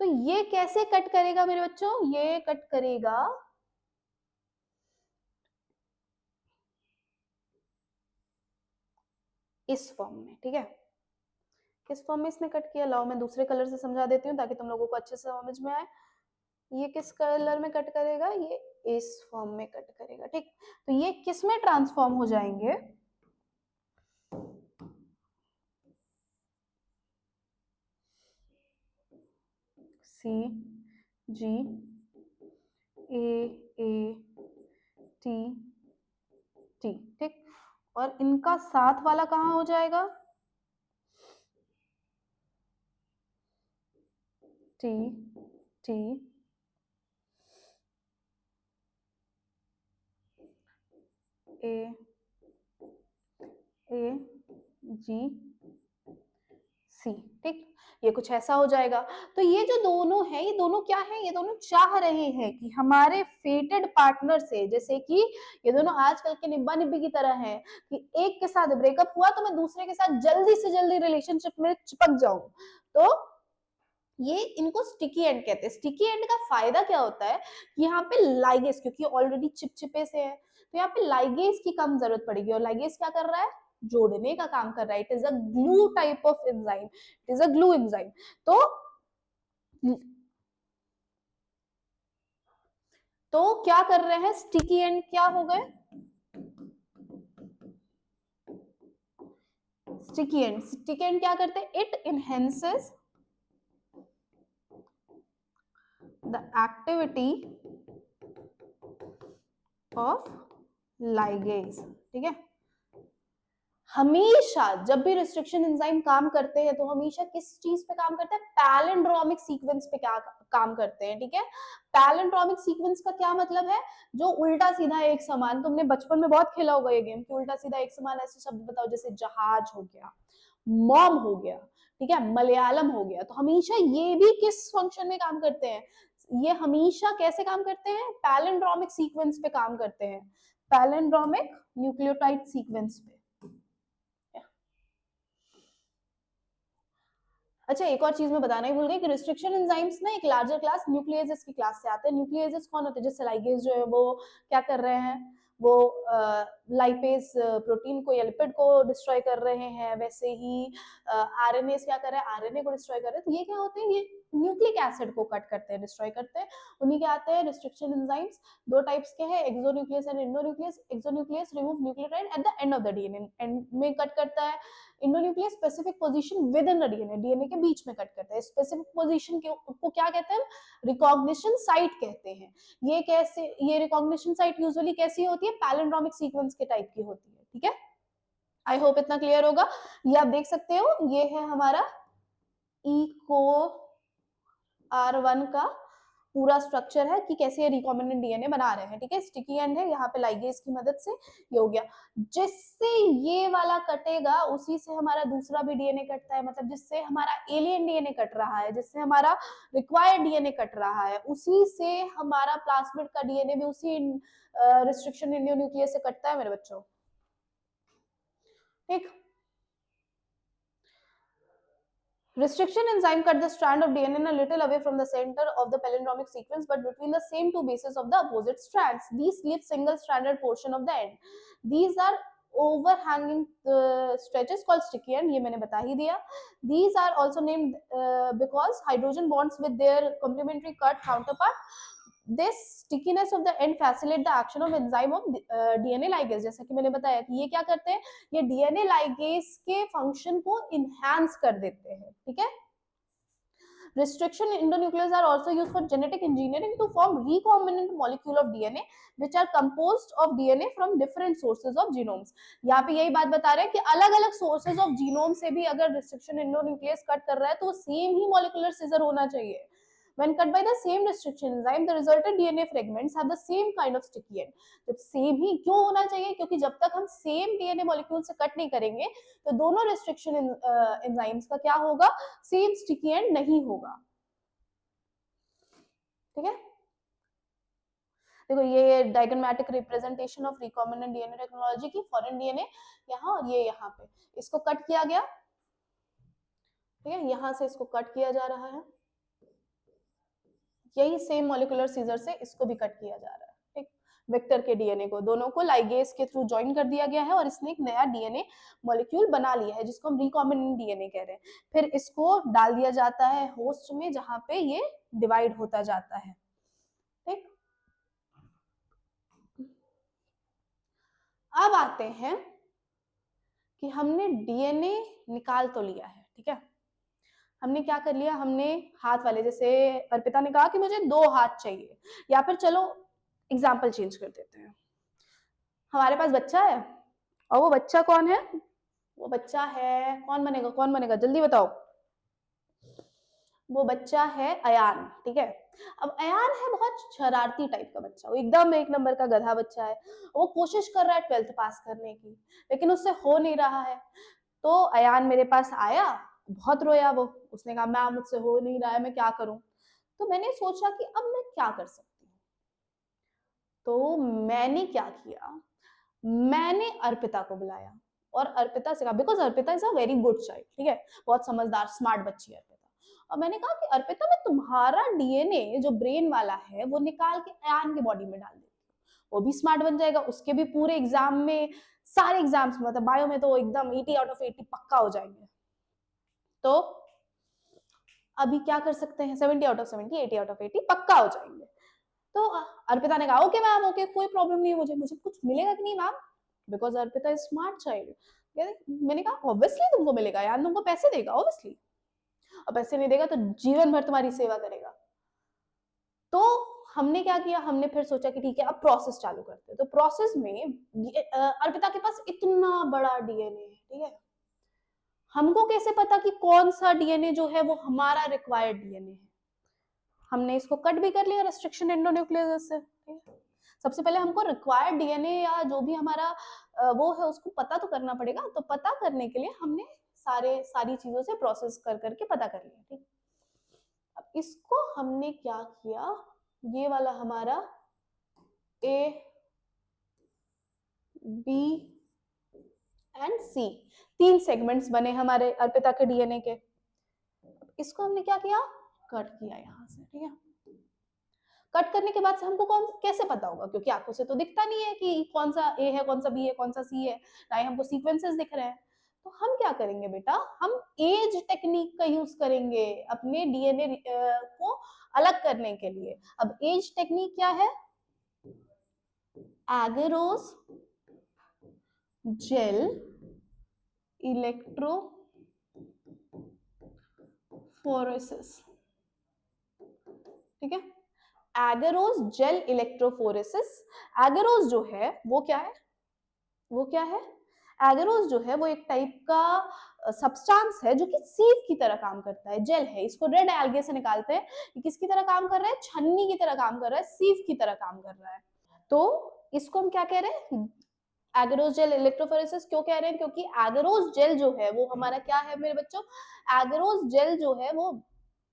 तो ये कैसे कट करेगा मेरे बच्चों, ये कट करेगा इस फॉर्म में, ठीक है। किस फॉर्म में इसने कट किया, लाओ मैं दूसरे कलर से समझा देती हूँ ताकि तुम लोगों को अच्छे से समझ में आए। ये किस कलर में कट करेगा, ये इस फॉर्म में कट करेगा, ठीक। तो ये किस में ट्रांसफॉर्म हो जाएंगे, CGAATT, ठीक। और इनका साथ वाला कहां हो जाएगा, TTAG, ठीक। ये कुछ ऐसा हो जाएगा। तो ये जो दोनों है, ये दोनों क्या है, ये दोनों चाह रहे हैं कि हमारे फेटेड पार्टनर से, जैसे कि ये दोनों आजकल के निब्बा निब्बी की तरह हैं कि एक के साथ ब्रेकअप हुआ तो मैं दूसरे के साथ जल्दी से जल्दी रिलेशनशिप में चिपक जाऊं। तो ये इनको स्टिकी एंड कहते हैं। स्टिकी एंड का फायदा क्या होता है कि यहाँ पे लाइगेस, क्योंकि ऑलरेडी चिपचिपे से है तो यहाँ पे लाइगेस की कम जरूरत पड़ेगी। और लाइगेस क्या कर रहा है, जोड़ने का काम कर रहा है। It is a glue type of enzyme, it is a glue enzyme. तो क्या कर रहे हैं, स्टिकी एंड क्या हो गए, स्टिकी एंड क्या करते हैं, it enhances the activity of ligase, ठीक है। हमेशा जब भी रिस्ट्रिक्शन एंजाइम काम करते हैं तो हमेशा किस चीज पे काम करते हैं, पैलिंड्रोमिक सीक्वेंस पे क्या काम करते हैं, ठीक है। पैलिंड्रोमिक सीक्वेंस का क्या मतलब है, जो उल्टा सीधा एक समान, तुमने बचपन में बहुत खेला होगा ये गेम कि उल्टा सीधा एक समान ऐसे शब्द बताओ, जैसे जहाज हो गया, मॉम हो गया, ठीक है, मलयालम हो गया। तो हमेशा ये भी किस फंक्शन में काम करते हैं, ये हमेशा कैसे काम करते हैं, पैलिंड्रोमिक सीक्वेंस पे काम करते हैं, पैलिंड्रोमिक न्यूक्लियोटाइड सीक्वेंस पे। अच्छा, एक और चीज मैं बताना ही भूल गई कि रिस्ट्रिक्शन एंजाइम्स ना एक लार्जर क्लास न्यूक्लियेजेस की क्लास से आते हैं। न्यूक्लियेजेस कौन होते हैं, जैसे लाइगेज जो है वो क्या कर रहे हैं, वो लाइपेज प्रोटीन को या लिपिड को डिस्ट्रॉय कर रहे हैं, वैसे ही आरएनए क्या कर रहे हैं, आरएनए को डिस्ट्रॉय कर रहे हैं। तो ये क्या होते हैं, ये न्यूक्लिक एसिड को कट करते हैं, डिस्ट्रॉय करते हैं। उन्हीं के आते हैं रिस्ट्रिक्शन एंजाइम्स। दो टाइप्स के हैं, exonuclease and endonuclease. Exonuclease remove nucleotide at the end of the DNA, and में कट करता है। Endonuclease specific position with in the DNA, DNA के बीच में कट करता है। स्पेसिफिक पोजीशन को क्या कहते हैं, रिकॉग्निशन साइट कहते हैं। ये कैसे, ये रिकॉग्निशन साइट यूजुअली कैसी होती है, पैलिंड्रोमिक सीक्वेंस के टाइप की होती है। ठीक है, आई होप इतना क्लियर होगा। ये आप देख सकते हो, ये है हमारा इको R1 का पूरा स्ट्रक्चर है कि कैसे रिकॉम्बिनेंट डीएनए बना रहे हैं। ठीक है, स्टिकी एंड है यहाँ पे लाइगेज की मदद से ये हो गया। जिससे ये वाला कटेगा उसी से हमारा दूसरा भी डीएनए कटता है, मतलब जिससे हमारा एलियन डीएनए कट रहा है, जिससे हमारा रिक्वायर्ड डीएनए कट रहा है, उसी से हमारा प्लास्मिड का डीएनए भी उसी रिस्ट्रिक्शन न्यूक्लियस से कटता है मेरे बच्चों। ठीक, restriction enzyme cut the strand of DNA a little away from the center of the palindromic sequence, but between the same two bases of the opposite strands. These leave single-stranded portion of the end. These are overhanging stretches called sticky end. ये मैंने बता ही दिया. These are also named because hydrogen bonds with their complementary cut counterpart. This stickiness of the end facilitate the action of enzyme of DNA ligase. जैसा कि मैंने बताया कि ये क्या करते हैं, ये डीएनए लाइगेज के फंक्शन को इनहैंस कर देते हैं। ठीक है, restriction endonucleases are also used for genetic engineering to form recombinant molecule of DNA which are composed of DNA from different sources of genomes. यहाँ पे यही बात बता रहे हैं कि अलग अलग sources of genome से भी अगर restriction endonuclease कट कर रहा है तो सेम ही molecular scissor होना चाहिए। When cut by the same restriction enzyme, the resultant DNA fragments have the same kind of sticky end. जब सेम ही क्यों होना चाहिए, क्योंकि जब तक हम सेम डीएनए मॉलिक्यूल से कट नहीं करेंगे तो दोनों रिस्ट्रिक्शन एंजाइम्स का क्या होगा, सेम स्टिकी एंड नहीं होगा। ठीक है, देखो ये diagrammatic representation of recombinant DNA technology की, फॉरेन डीएनए यहाँ और ये यहाँ पे इसको कट किया गया। ठीक है, यहाँ से इसको कट किया जा रहा है, यही सेम मॉलिक्यूलर सीजर से इसको भी कट किया जा रहा है। ठीक, वेक्टर के डीएनए को दोनों को लाइगेज के थ्रू ज्वाइन कर दिया गया है और इसने एक नया डीएनए मॉलिक्यूल बना लिया है जिसको हम रिकॉम्बिनेंट डीएनए कह रहे हैं। फिर इसको डाल दिया जाता है होस्ट में जहां पे ये डिवाइड होता जाता है। ठीक, अब आते हैं कि हमने डीएनए निकाल तो लिया है। ठीक है, हमने क्या कर लिया, हमने हाथ वाले, जैसे अर्पिता ने कहा कि मुझे 2 हाथ चाहिए, या फिर चलो एग्जाम्पल चेंज कर देते हैं, हमारे पास बच्चा है और वो बच्चा कौन है, वो बच्चा है, कौन बनेगा, कौन बनेगा, जल्दी बताओ, वो बच्चा है अयान। ठीक है, अब अयान है बहुत शरारती टाइप का बच्चा, वो एकदम 1 नंबर का गधा बच्चा है, वो कोशिश कर रहा है 12th पास करने की, लेकिन उससे हो नहीं रहा है। तो अयान मेरे पास आया, बहुत रोया वो, उसने कहा मैम मुझसे हो नहीं रहा है, मैं क्या करूं। तो मैंने सोचा कि अब मैं क्या कर सकती हूँ, तो मैंने क्या किया, मैंने अर्पिता को बुलाया और अर्पिता से कहा, because Arpita is a very good child, ठीक है, बहुत समझदार स्मार्ट बच्ची है अर्पिता, और मैंने कहा कि अर्पिता मैं तुम्हारा डीएनए जो ब्रेन वाला है वो निकाल के अयान की बॉडी में डाल देती हूँ, वो भी स्मार्ट बन जाएगा, उसके भी पूरे एग्जाम में, सारे एग्जाम्स में, मतलब बायो में तो एकदम 80 आउट ऑफ 80 पक्का हो जाएंगे। तो अभी क्या कर सकते हैं, 70 आउट ऑफ 70, 80 आउट ऑफ 80 पक्का हो जाएंगे। तो अर्पिता ने कहा ओके मैम, ओके कोई प्रॉब्लम नहीं है, मुझे कुछ मिलेगा कि नहीं ma'am, because Arpita is smart child. मैंने कहा ऑब्वियसली तुमको मिलेगा यार, तुमको पैसे देगा ऑब्वियसली, और पैसे नहीं देगा तो जीवन भर तुम्हारी सेवा करेगा। तो हमने क्या किया, हमने फिर सोचा कि ठीक है अब प्रोसेस चालू करते हैं। तो प्रोसेस में अर्पिता के पास इतना बड़ा डीएनए है, ठीक है, हमको कैसे पता कि कौन सा डीएनए जो है वो हमारा रिक्वायर्ड डीएनए है। हमने इसको कट भी कर लिया रेस्ट्रिक्शन एंडोन्यूक्लियोसिस से। सबसे पहले हमको रिक्वायर्ड डीएनए या जो भी हमारा वो है उसको पता तो करना पड़ेगा, तो पता करने के लिए हमने सारी चीजों से प्रोसेस कर करके पता कर लिया। ठीक, अब इसको हमने क्या किया, ये वाला हमारा A B and C 3 segments बने हमारे अर्पिता के डीएनए के, इसको हमने क्या किया, कट किया यहां से। ठीक है, कट करने के बाद से हमको कौन कैसे पता होगा, क्योंकि आंखों से तो दिखता नहीं है कि कौन सा ए है, कौन सा बी है, कौन सा सी है, ना ही हमको सीक्वेंसेस दिख रहे हैं। तो हम क्या करेंगे बेटा, हम एज टेक्निक का यूज करेंगे अपने डीएनए को अलग करने के लिए। अब एज टेक्निक क्या है? एगरोस जेल इलेक्ट्रोफोरेसिस, ठीक है। Agarose gel electrophoresis. एगरोस जो है वो क्या है? वो क्या है? एगरोस जो है वो एक टाइप का सब्सटेंस है जो कि सीव की तरह काम करता है, जेल है, इसको रेड एल्गे से निकालते हैं। ये किसकी तरह काम कर रहा है? छन्नी की तरह काम कर रहा है, सीव की तरह काम कर रहा है। तो इसको हम क्या कह रहे हैं? एगरोस जेल इलेक्ट्रोफोरेसिस क्यों कह रहे हैं? क्योंकि एगरोस जेल जो है वो हमारा क्या है मेरे बच्चों? एगरोस जेल जो है वो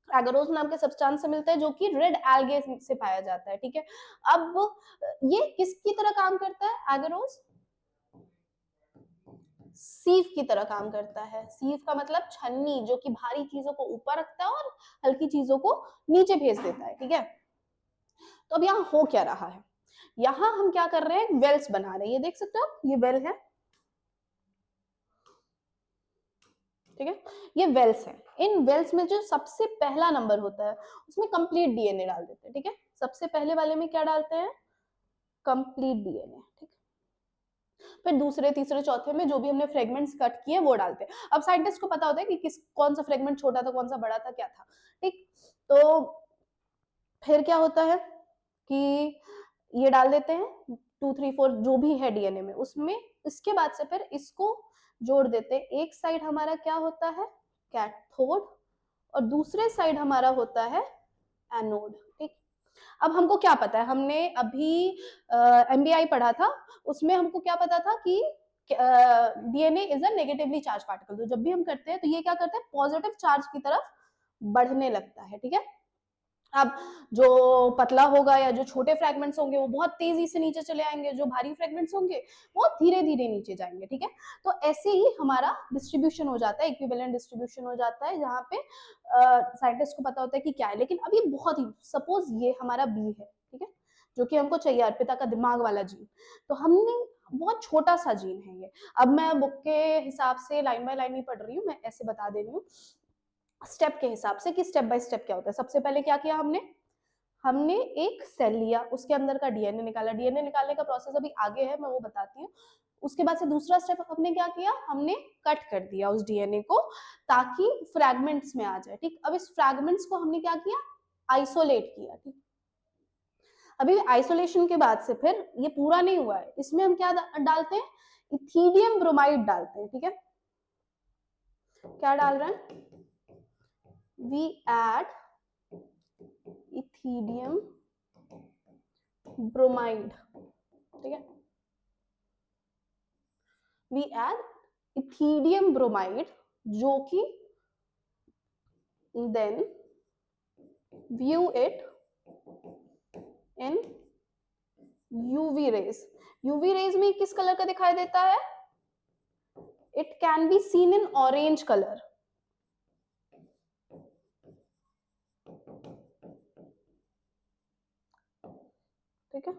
एगरोस नाम के सब्सटेंस से मिलता है जो कि रेड एल्गे से पाया जाता है, ठीक है। अब ये किसकी तरह काम करता है? एगरोस सीव की तरह काम करता है। सीव का मतलब छन्नी, जो कि भारी चीजों को ऊपर रखता है और हल्की चीजों को नीचे भेज देता है, ठीक है। तो अब यहाँ हो क्या रहा है? यहाँ हम क्या कर रहे हैं? वेल्स बना रहे हैं। ये देख सकते हो, ये वेल है, ठीक है। ये वेल्स है। इन वेल्स में जो सबसे पहला नंबर होता है उसमें कंप्लीट डीएनए डाल देते हैं, ठीक है। सबसे पहले वाले में क्या डालते हैं? कंप्लीट डीएनए, ठीक। फिर दूसरे, तीसरे, चौथे में जो भी हमने फ्रेगमेंट्स कट किए वो डालते हैं। अब साइंटिस्ट को पता होता है कि किस कौन सा फ्रेगमेंट छोटा था, कौन सा बड़ा था, क्या था, ठीक। तो फिर क्या होता है कि ये डाल देते हैं 2, 3, 4 जो भी है डीएनए में, उसमें इसके बाद से फिर इसको जोड़ देते हैं। एक साइड हमारा क्या होता है? कैथोड, और दूसरे साइड हमारा होता है एनोड, ठीक। अब हमको क्या पता है? हमने अभी एमबीआई पढ़ा था, उसमें हमको क्या पता था कि DNA is a negatively charge particle. तो जब भी हम करते हैं तो ये क्या करते हैं? पॉजिटिव चार्ज की तरफ बढ़ने लगता है, ठीक है। अब जो पतला होगा या जो छोटे फ्रैगमेंट्स होंगे वो बहुत तेजी से नीचे चले आएंगे, जो भारी फ्रैगमेंट्स होंगे वो धीरे धीरे नीचे जाएंगे, ठीक है। तो ऐसे ही हमारा डिस्ट्रीब्यूशन हो जाता है, इक्विवेलेंट डिस्ट्रीब्यूशन हो जाता है, जहाँ पे साइंटिस्ट को पता होता है कि क्या है। लेकिन अब ये बहुत ही, सपोज ये हमारा बी है, ठीक है, जो कि हमको चाहिए, अर्पिता का दिमाग वाला जीन। तो हमने बहुत छोटा सा जीन है ये। अब मैं बुक के हिसाब से लाइन बाय लाइन नहीं पढ़ रही हूँ, मैं ऐसे बता दे रही हूँ स्टेप के हिसाब से कि स्टेप बाय स्टेप क्या होता है। सबसे पहले क्या किया हमने? हमने एक सेल लिया, उसके अंदर का डीएनए निकाला। डीएनए निकालने का प्रोसेस अभी आगे है, मैं वो बताती हूँ। उसके बाद से दूसरा स्टेप हमने क्या किया? हमने कट कर दिया उस डीएनए को ताकि फ्रैगमेंट्स में आ जाए, ठीक। अब इस फ्रैगमेंट्स को हमने क्या किया? आइसोलेट किया, ठीक। अभी आइसोलेशन के बाद से फिर ये पूरा नहीं हुआ है, इसमें हम क्या डालते हैं? इथीडियम ब्रोमाइड डालते हैं, ठीक है। क्या डाल रहे हैं? वी एड इथीडियम ब्रोमाइड, ठीक है। वी एड इथीडियम ब्रोमाइड, जो कि then view it in UV rays. UV rays में किस कलर का दिखाई देता है? It can be seen in orange colour, ठीक है।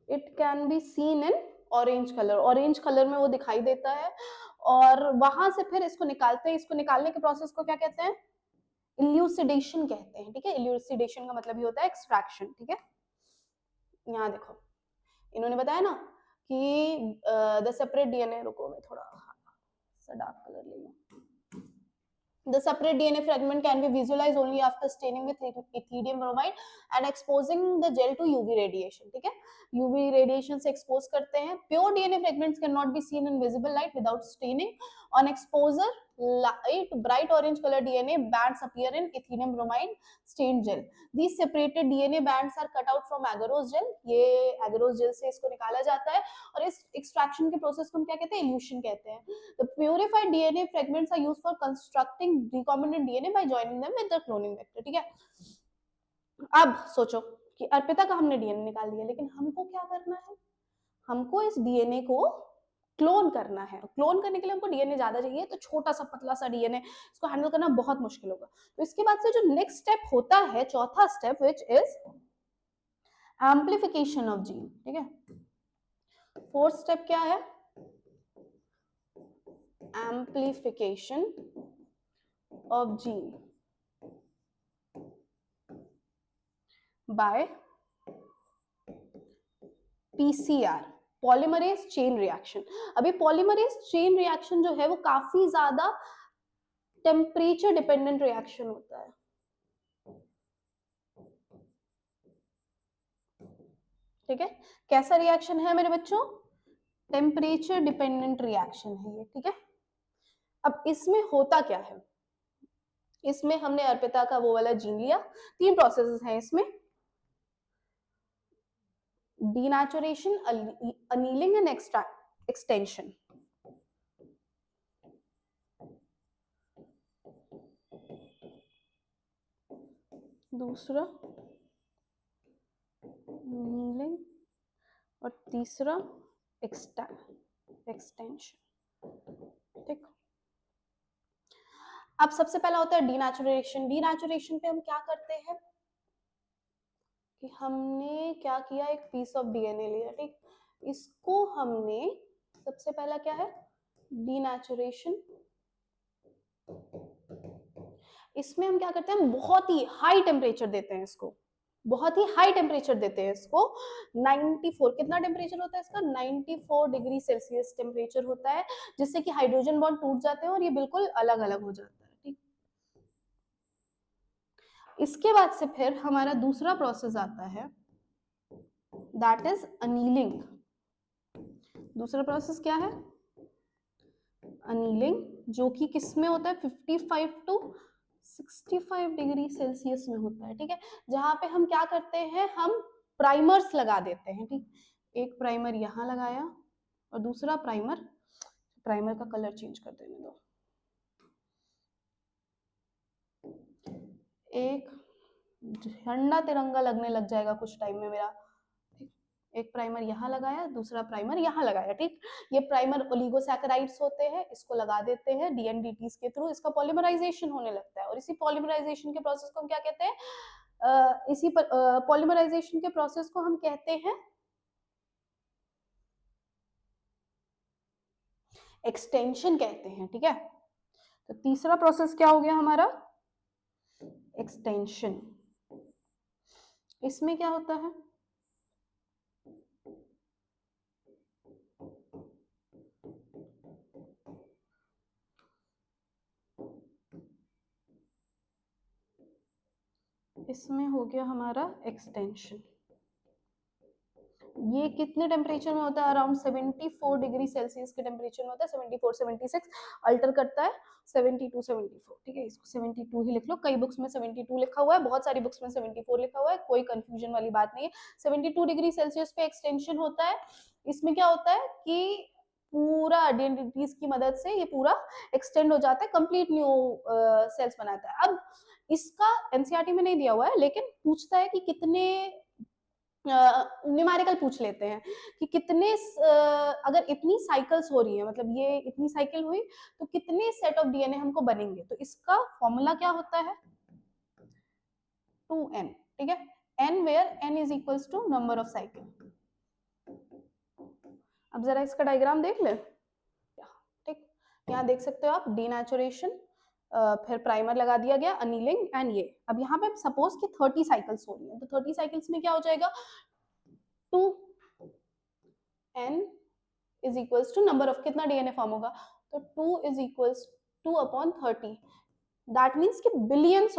It can be seen in orange colour, orange colour में वो दिखाई देता है। और वहां से फिर इसको निकालते हैं। इसको निकालने के प्रोसेस को क्या कहते हैं? इल्यूसिडेशन कहते हैं, ठीक है। इल्यूसिडेशन का मतलब ये होता है एक्सट्रैक्शन, ठीक है। यहाँ देखो, इन्होंने बताया ना कि द सेपरेट डीएनए, रुको मैं थोड़ा सा डार्क कलर ले लूं। The separate DNA fragment can be visualized only after staining with ethidium bromide and exposing the gel to UV radiation, ठीक है। UV radiation से expose करते हैं। Pure DNA fragments cannot be seen in visible light without staining. On exposure, light bright orange color DNA bands appear in ethidium bromide stained gel. These separated DNA bands are cut out from agarose gel. ये agarose gel से इसको निकाला जाता है और इस extraction के process को हम क्या कहते हैं? Elution कहते हैं। The purified DNA fragments are used for constructing recombinant DNA by joining them with the cloning vector, ठीक है। अब सोचो कि अर्पिता का हमने डीएनए निकाल लिया, लेकिन हमको क्या करना है? हमको इस डीएनए को क्लोन करना है। क्लोन करने के लिए हमको डीएनए ज्यादा चाहिए, तो छोटा सा पतला सा डीएनए, इसको हैंडल करना बहुत मुश्किल होगा। तो इसके बाद से जो नेक्स्ट स्टेप होता है, चौथा step, which is amplification of gene, ठीक है। फोर्थ स्टेप क्या है? Amplification of gene by PCR, polymerase chain reaction. अभी पॉलीमरेज चेन रिएक्शन जो है वो काफी ज्यादा टेम्परेचर डिपेंडेंट रिएक्शन होता है, ठीक है। कैसा रिएक्शन है मेरे बच्चों? टेम्परेचर डिपेंडेंट रिएक्शन है ये, ठीक है। अब इसमें होता क्या है? इसमें हमने अर्पिता का वो वाला जीन लिया, 3 प्रोसेसेस हैं इसमें, डीनेचुरेशन, अनीलिंग एंड एक्सटेंशन। दूसरा अनीलिंग और तीसरा एक्सटेंशन, ठीक। अब सबसे पहला होता है डीनेचुरेशन। डीनेचुरेशन पे हम क्या करते हैं कि हमने क्या किया, एक पीस ऑफ डीएनए लिया, ठीक। इसको हमने सबसे पहला क्या है, डीनेचुरेशन। इसमें हम क्या करते हैं, बहुत ही हाई टेम्परेचर देते हैं इसको, बहुत ही हाई टेम्परेचर देते हैं इसको। 94, कितना टेम्परेचर होता है इसका? 94 डिग्री सेल्सियस टेम्परेचर होता है, जिससे कि हाइड्रोजन बॉन्ड टूट जाते हैं और ये बिल्कुल अलग अलग हो जाता है, ठीक। इसके बाद से फिर हमारा दूसरा प्रोसेस आता है, दैट इज अनीलिंग। दूसरा प्रोसेस क्या है? अनीलिंग, जो कि किस में होता है? 55 टू 65 डिग्री सेल्सियस में होता है, ठीक है। जहां पे हम क्या करते हैं, हम प्राइमर्स लगा देते हैं, ठीक। एक प्राइमर यहां लगाया और दूसरा प्राइमर, प्राइमर का कलर चेंज कर देने दो, एक झंडा तिरंगा लगने लग जाएगा कुछ टाइम में मेरा, ठीक। एक प्राइमर यहाँ लगाया, दूसरा प्राइमर यहाँ लगाया, ठीक। ये प्राइमर ओलिगोसैकेराइड्स होते हैं, इसको लगा देते हैं डीएनडीटीज के थ्रू, इसका पॉलीमराइजेशन होने लगता है और इसी पॉलीमराइजेशन के प्रोसेस को हम क्या कहते हैं? इसी पॉलीमराइजेशन के प्रोसेस को हम कहते हैं एक्सटेंशन कहते हैं, ठीक है। तो तीसरा प्रोसेस क्या हो गया हमारा? एक्सटेंशन। इसमें क्या होता है? इसमें हो गया हमारा एक्सटेंशन। ये कितने टेम्परेचर में होता है? अराउंड 74 डिग्री सेल्सियस के टेम्परेचर में होता है, 74 76 अल्टर करता है 72 74, ठीक है। इसको 72 ही लिख लो, कई बुक्स में 72 लिखा हुआ है, बहुत सारी बुक्स में 74 लिखा हुआ है, कोई कंफ्यूजन वाली बात नहीं है। 72 डिग्री सेल्सियस पे एक्सटेंशन होता है। इसमें क्या होता है कि पूरा डीएनडीटीज की मदद से ये पूरा एक्सटेंड हो जाता है, कंप्लीट न्यू सेल्स बनाता है। अब इसका एनसीईआरटी में नहीं दिया हुआ है, लेकिन पूछता है कि कितने, न्यूमेरिकल पूछ लेते हैं कि कितने, अगर इतनी साइकिल्स हो रही है, मतलब ये इतनी साइकिल हुई तो कितने सेट ऑफ डीएनए हमको बनेंगे। तो इसका फॉर्मूला क्या होता है? 2n, ठीक है। n where n is equals to number of cycle. अब जरा इसका डायग्राम देख ले, ठीक। यहाँ देख सकते हो आप, डीनेचुरेशन, फिर प्राइमर लगा दिया गया, अनीलिंग एंड ये। अब यहाँ पे सपोज कि 30 साइकिल्स हो रही है, तो 30 साइकिल्स में क्या हो जाएगा? 2n is equals to number of, कितना डीएनए फॉर्म होगा? तो 2 इज इक्वल्स 2/30, दैट मीन्स कि बिलियंस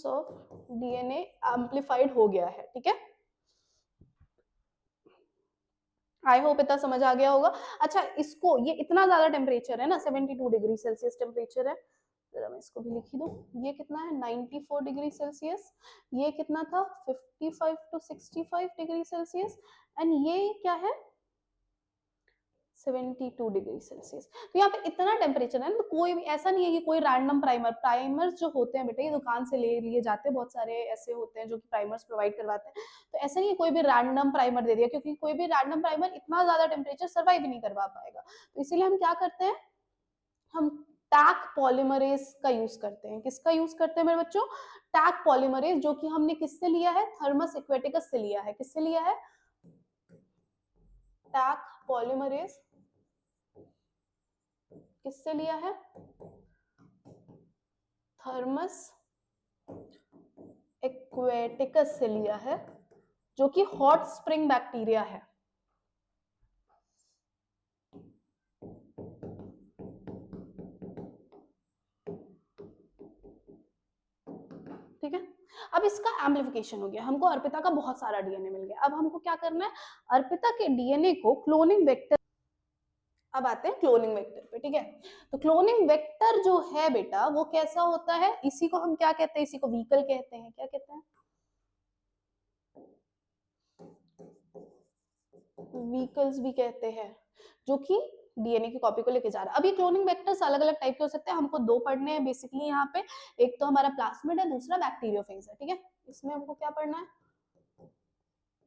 ऑफ डीएनए एम्प्लीफाइड हो गया है, ठीक है। आई होप इतना समझ आ गया होगा। अच्छा, इसको, ये इतना ज्यादा टेम्परेचर है ना, 72 डिग्री सेल्सियस टेम्परेचर है, जरा मैं इसको भी लिख ही दूं। ये कितना है? 94 डिग्री सेल्सियस। ये कितना था? 55 टू 65 डिग्री सेल्सियस। एंड ये क्या है? 72 डिग्री सेल्सियस। तो यहाँ पे इतना टेम्परेचर है ना, तो कोई भी ऐसा नहीं है कि कोई रैंडम प्राइमर्स जो होते हैं बेटा, ये दुकान से ले लिए जाते हैं, बहुत सारे ऐसे होते हैं जो कि प्राइमर्स प्रोवाइड करवाते हैं। तो ऐसा नहीं है कोई भी रैंडम प्राइमर दे दिया, क्योंकि कोई भी रैंडम प्राइमर इतना ज्यादा टेम्परेचर सर्वाइव नहीं करवा पाएगा। तो इसीलिए हम क्या करते हैं, हम टैक पॉलीमरेज का यूज करते हैं। किसका यूज करते हैं मेरे बच्चों? टैक पॉलीमरेज, जो कि हमने किससे लिया है? थर्मस एक्वेटिकस से लिया है। किससे लिया है? टैक पॉलीमरेज किससे लिया है? थर्मस एक्वेटिकस से लिया है, जो कि हॉट स्प्रिंग बैक्टीरिया है। ठीक है, अब इसका एम्प्लीफिकेशन हो गया, हमको अर्पिता का बहुत सारा डीएनए मिल गया। अब हमको क्या करना है? अर्पिता के डीएनए को क्लोनिंग वेक्टर, अब आते हैं क्लोनिंग वेक्टर पे। ठीक है, तो क्लोनिंग वेक्टर जो है बेटा वो कैसा होता है? इसी को हम क्या कहते हैं? इसी को व्हीकल कहते हैं। क्या कहते हैं? व्हीकल्स भी कहते हैं, जो कि डीएनए की कॉपी को लेके जा रहा है। अब ये क्लोनिंग वेक्टर्स अलग अलग टाइप के हो सकते हैं, हमको दो पढ़ने हैं बेसिकली यहाँ पे। एक तो हमारा प्लास्मिड है, दूसरा बैक्टीरियोफेज है। ठीक है, इसमें हमको क्या पढ़ना है?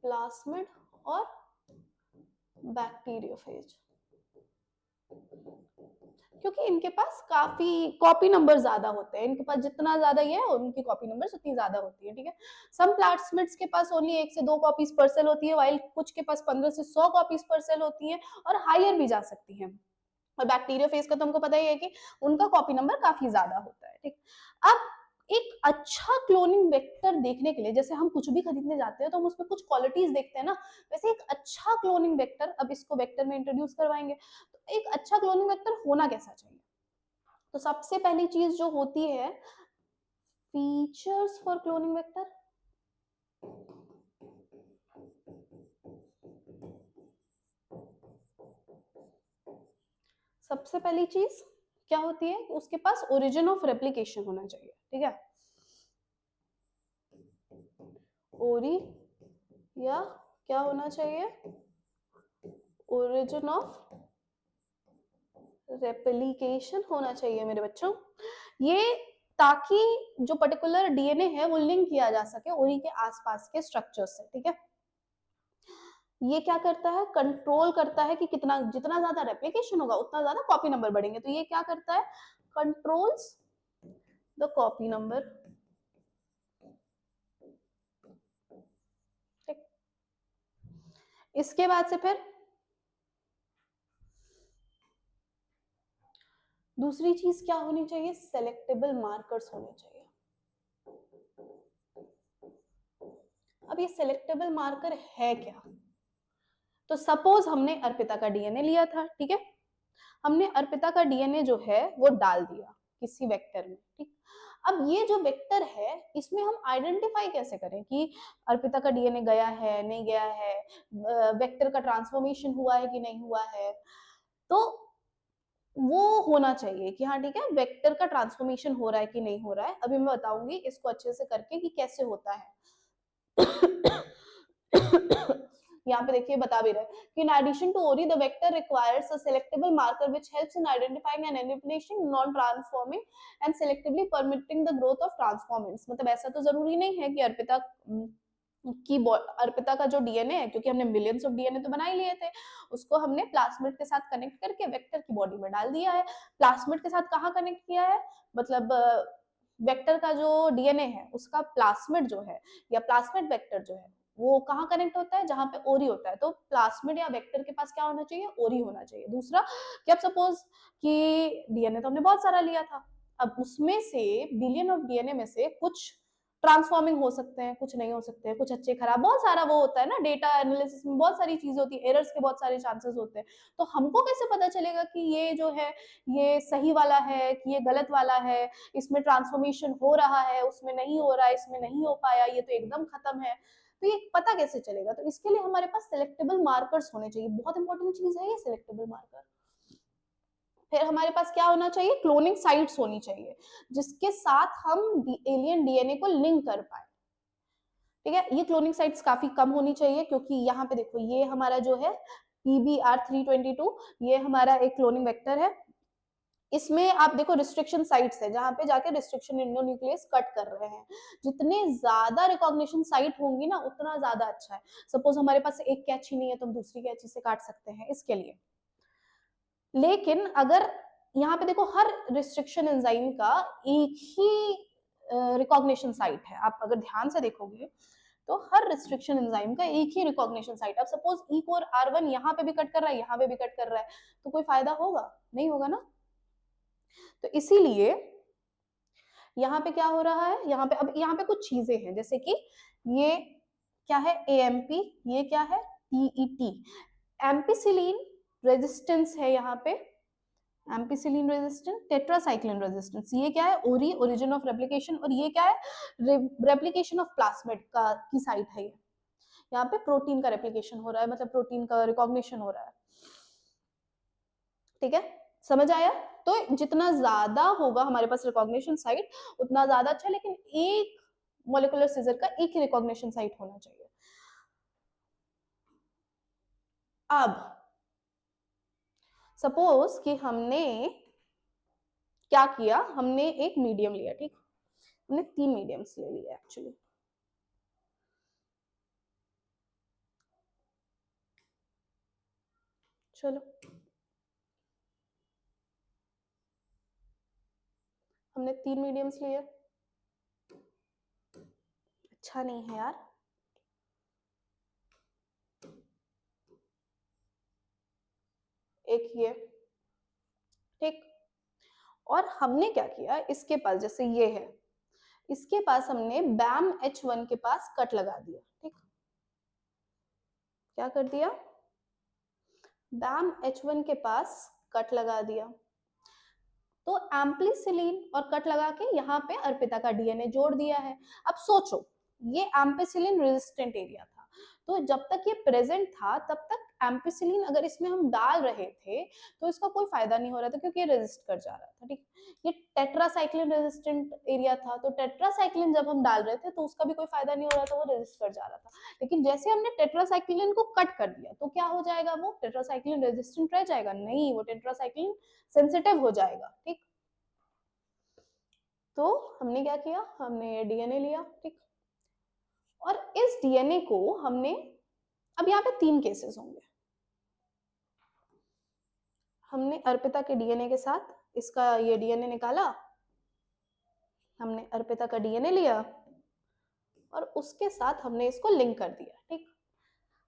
प्लास्मिड और बैक्टीरियोफेज, क्योंकि इनके पास काफी कॉपी नंबर ज्यादा होते हैं। इनके पास जितना ज्यादा ये है उनकी कॉपी नंबर उतनी ज्यादा होती है। ठीक है, सम प्लास्मिड्स के पास ओनली 1 से 2 कॉपीज पर सेल होती है, वाइल कुछ के पास 15 से 100 कॉपीज पर सेल होती है, और हायर भी जा सकती है। और बैक्टीरियोफेज का तो हमको पता ही है कि उनका कॉपी नंबर काफी ज्यादा होता है। ठीक, अब एक अच्छा क्लोनिंग वेक्टर देखने के लिए, जैसे हम कुछ भी खरीदने जाते हैं तो हम उसमें कुछ क्वालिटीज देखते हैं ना, वैसे एक अच्छा क्लोनिंग वेक्टर, अब इसको वेक्टर में इंट्रोड्यूस करवाएंगे, तो एक अच्छा क्लोनिंग वेक्टर होना कैसा चाहिए? तो सबसे पहली चीज जो होती है, फीचर्स फॉर क्लोनिंग वेक्टर। सबसे पहली चीज क्या होती है? उसके पास ओरिजिन ऑफ रेप्लिकेशन होना चाहिए। ठीक है, ओरी या क्या होना चाहिए? ओरिजिन ऑफ रेप्लिकेशन होना चाहिए मेरे बच्चों, ये ताकि जो पर्टिकुलर डीएनए है वो लिंक किया जा सके ओरी के आसपास के स्ट्रक्चर से। ठीक है, ये क्या करता है? कंट्रोल करता है कि कितना, जितना ज्यादा रेप्लिकेशन होगा उतना ज्यादा कॉपी नंबर बढ़ेंगे। तो ये क्या करता है? Controls the copy number. ठीक, इसके बाद से फिर दूसरी चीज क्या होनी चाहिए? सेलेक्टेबल मार्कर्स होने चाहिए। अब ये सेलेक्टेबल मार्कर है क्या? तो सपोज हमने अर्पिता का डीएनए लिया था। ठीक है, हमने अर्पिता का डीएनए जो है वो डाल दिया किसी वेक्टर में। ठीक, अब ये जो वेक्टर है इसमें हम आइडेंटिफाई कैसे करें कि अर्पिता का डीएनए गया है नहीं गया है, वेक्टर का ट्रांसफॉर्मेशन हुआ है कि नहीं हुआ है? तो वो होना चाहिए कि हाँ ठीक है, वेक्टर का ट्रांसफॉर्मेशन हो रहा है कि नहीं हो रहा है। अभी मैं बताऊंगी इसको अच्छे से करके कि कैसे होता है। यहाँ पे देखिए बता भी रहे कि in addition to ORI the vector requires a selectable marker which helps in identifying and manipulating non-transforming and selectively permitting the growth of transformants। मतलब ऐसा तो जरूरी नहीं है कि अर्पिता का जो डीएनए है, क्योंकि हमने मिलियंस ऑफ डीएनए तो बना ही लिए थे, उसको हमने प्लास्मिड के साथ कनेक्ट करके वेक्टर की बॉडी में डाल दिया है। प्लास्मिड के साथ कहाँ कनेक्ट किया है? मतलब वेक्टर का जो डीएनए है उसका प्लास्मिड जो है, या प्लास्मिड वेक्टर जो है, वो कहाँ कनेक्ट होता है? जहां पे ओरी होता है। तो प्लास्मिड या वेक्टर के पास क्या होना चाहिए? ओरी होना चाहिए। दूसरा कि अब सपोज कि डीएनए तो हमने बहुत सारा लिया था, अब उसमें से बिलियन ऑफ डीएनए में से कुछ ट्रांसफॉर्मिंग हो सकते हैं, कुछ नहीं हो सकते हैं, कुछ अच्छे खराब, बहुत सारा वो होता है ना, डेटा एनालिसिस में बहुत सारी चीजें होती है, एरर्स के बहुत सारे चांसेस होते हैं। तो हमको कैसे पता चलेगा कि ये जो है ये सही वाला है कि ये गलत वाला है, इसमें ट्रांसफॉर्मेशन हो रहा है, उसमें नहीं हो रहा है, इसमें नहीं हो पाया, ये तो एकदम खत्म है? तो ये पता कैसे चलेगा? तो इसके लिए हमारे पास सिलेक्टेबल मार्कर्स होने चाहिए। बहुत इंपॉर्टेंट चीज है ये सिलेक्टेबल मार्कर। फिर हमारे पास क्या होना चाहिए? क्लोनिंग साइट्स होनी चाहिए जिसके साथ हम एलियन डीएनए को लिंक कर पाए। ठीक है, ये क्लोनिंग साइट्स काफी कम होनी चाहिए, क्योंकि यहाँ पे देखो ये हमारा जो है PBR322, ये हमारा एक क्लोनिंग वेक्टर है। इसमें आप देखो रिस्ट्रिक्शन साइट्स है जहां पे जाके रिस्ट्रिक्शन इंडोन्यूक्लियस कट कर रहे हैं। जितने ज्यादा रिकॉग्निशन साइट होंगी ना उतना ज्यादा अच्छा है। सपोज हमारे पास एक कैची नहीं है तो हम दूसरी कैची से काट सकते हैं इसके लिए। लेकिन अगर यहाँ पे देखो हर रिस्ट्रिक्शन एंजाइम का एक ही रिकॉग्निशन साइट है। आप अगर ध्यान से देखोगे तो हर रिस्ट्रिक्शन एंजाइम का एक ही रिकॉग्निशन साइट। अब सपोज ई कोर R1 यहाँ पे भी कट कर रहा है, यहाँ पे भी कट कर रहा है, तो कोई फायदा होगा? नहीं होगा ना। तो इसीलिए यहाँ पे क्या हो रहा है, यहाँ पे अब यहाँ पे कुछ चीजें हैं, जैसे कि ये क्या है AMP, ये क्या है TET, एम्पिसिलिन रेजिस्टेंस है यहाँ पे, एम्पिसिलिन रेजिस्टेंस, टेट्रासाइक्लिन रेजिस्टेंस, ये क्या है ओरी, ओरिजिन ऑफ रेप्लिकेशन, और ये क्या है रेप्लिकेशन ऑफ प्लास्मिड का की साइट है। ये यहाँ पे प्रोटीन का रेप्लिकेशन हो रहा है, मतलब प्रोटीन का रिकॉग्निशन हो रहा है। ठीक है, समझ आया? तो जितना ज्यादा होगा हमारे पास रिकॉग्निशन साइट उतना ज्यादा अच्छा, लेकिन एक मोलिकुलर सीजर का एक ही रिकॉग्निशन साइट होना चाहिए। अब सपोज कि हमने क्या किया, हमने एक मीडियम लिया, ठीक, हमने 3 मीडियम्स ले लिया एक्चुअली। चलो हमने 3 मीडियम्स लिए, अच्छा नहीं है यार, एक ये, ठीक, और हमने क्या किया, इसके पास जैसे ये है, इसके पास हमने बैम H1 के पास कट लगा दिया, ठीक, क्या कर दिया, बैम H1 के पास कट लगा दिया। तो एम्पलीसिलिन और कट लगा के यहाँ पे अर्पिता का DNA जोड़ दिया है। अब सोचो, ये एम्पिसिलिन रेजिस्टेंट एरिया था, तो जब तक ये प्रेजेंट था तब तक एम्पिसिलिन अगर इसमें हम डाल रहे थे तो इसका कोई फायदा नहीं हो रहा था, क्योंकि ये रेजिस्ट कर जा रहा था, ठीक। ये टेट्रासाइक्लिन रेजिस्टेंट एरिया था, तो टेट्रासाइक्लिन जब हम डाल रहे थे तो उसका भी कोई फायदा नहीं हो रहा था, वो रेजिस्ट कर जा रहा था। लेकिन जैसे हमने टेट्रासाइक्लिन को कट कर दिया तो क्या हो जाएगा, वो टेट्रासाइक्लिन रेजिस्टेंट रह जाएगा? नहीं, वो टेट्रासाइक्लिन सेंसिटिव हो जाएगा, ठीक। तो हमने क्या किया, हमने DNA लिया, ठीक, और इस DNA को हमने, अब यहाँ पे 3 केसेस होंगे, हमने अर्पिता के DNA के साथ इसका ये DNA निकाला, हमने अर्पिता का DNA लिया और उसके साथ हमने इसको लिंक कर दिया, ठीक।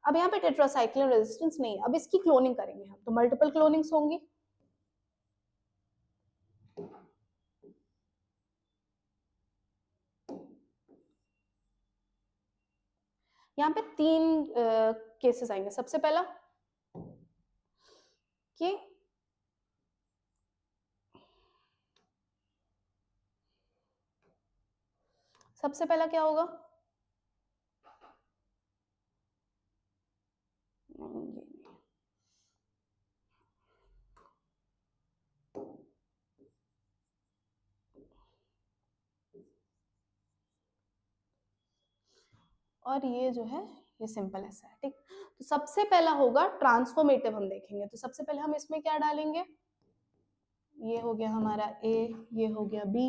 अब यहाँ पे टेट्रासाइक्लिन रेजिस्टेंस नहीं है, अब इसकी क्लोनिंग करेंगे हम, तो मल्टीपल क्लोनिंग्स होंगी। यहाँ पे 3 केसेस आएंगे। सबसे पहला कि सबसे पहला क्या होगा, और ये जो है ये सिंपल ऐसा है, ठीक। तो सबसे पहला होगा ट्रांसफॉर्मेटिव, हम देखेंगे। तो सबसे पहले हम इसमें क्या डालेंगे, ये हो गया हमारा A, ये हो गया B,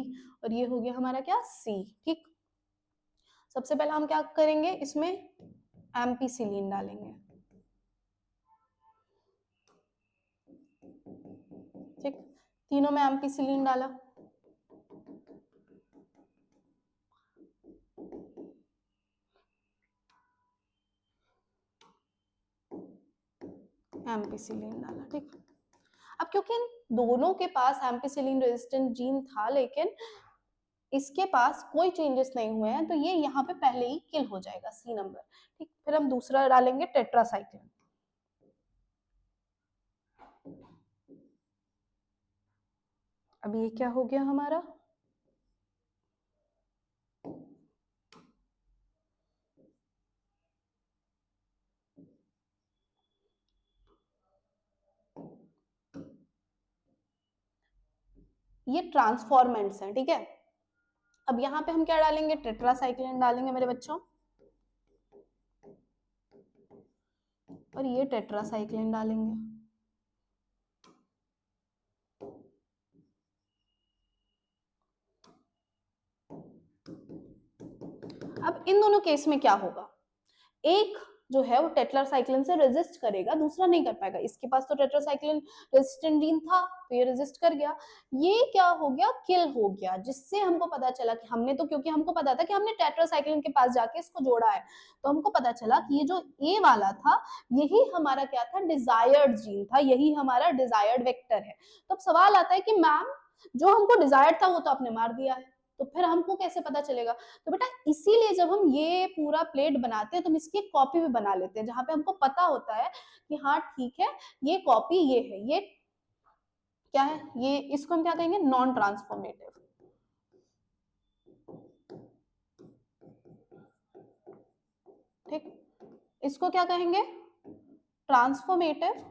और ये हो गया हमारा क्या C, ठीक। सबसे पहला हम क्या करेंगे, इसमें एम्पिसिलिन डालेंगे, ठीक। तीनों में एम्पिसिलिन डाला, एम्पिसिलिन डाला, ठीक। अब क्योंकि इन दोनों के पास एम्पिसिलिन रेजिस्टेंट जीन था लेकिन इसके पास कोई चेंजेस नहीं हुए हैं, तो ये यहाँ पे पहले ही किल हो जाएगा, C नंबर, ठीक। फिर हम दूसरा डालेंगे टेट्रासाइक्लिन, अब ये क्या हो गया हमारा, ये ट्रांसफॉर्मेंट्स हैं, ठीक है। अब यहाँ पे हम क्या डालेंगे, टेट्रासाइक्लिन डालेंगे मेरे बच्चों, और ये टेट्रासाइक्लिन डालेंगे। अब इन दोनों केस में क्या होगा, एक जो है वो टेट्रासाइक्लिन से रेजिस्ट करेगा, दूसरा नहीं कर पाएगा। इसके पास तो टेट्रासाइक्लिन रेजिस्टेंट जीन था तो ये रेजिस्ट कर गया, ये क्या हो गया, किल हो गया। जिससे हमको पता चला कि हमने तो, क्योंकि हमको पता था कि हमने टेट्रासाइक्लिन के पास जाके इसको जोड़ा है, तो हमको पता चला कि ये जो ए वाला था यही हमारा क्या था, डिजायर्ड जीन था, यही हमारा डिजायर्ड वेक्टर है। तो अब सवाल आता है कि मैम जो हमको डिजायर्ड था वो तो आपने मार दिया है, तो फिर हमको कैसे पता चलेगा। तो बेटा इसीलिए जब हम ये पूरा प्लेट बनाते हैं तो हम इसकी एक कॉपी भी बना लेते हैं, जहां पे हमको पता होता है कि हाँ ठीक है ये कॉपी ये है, ये क्या है, ये इसको हम क्या कहेंगे, नॉन ट्रांसफॉर्मेटिव। ठीक, इसको क्या कहेंगे, ट्रांसफॉर्मेटिव,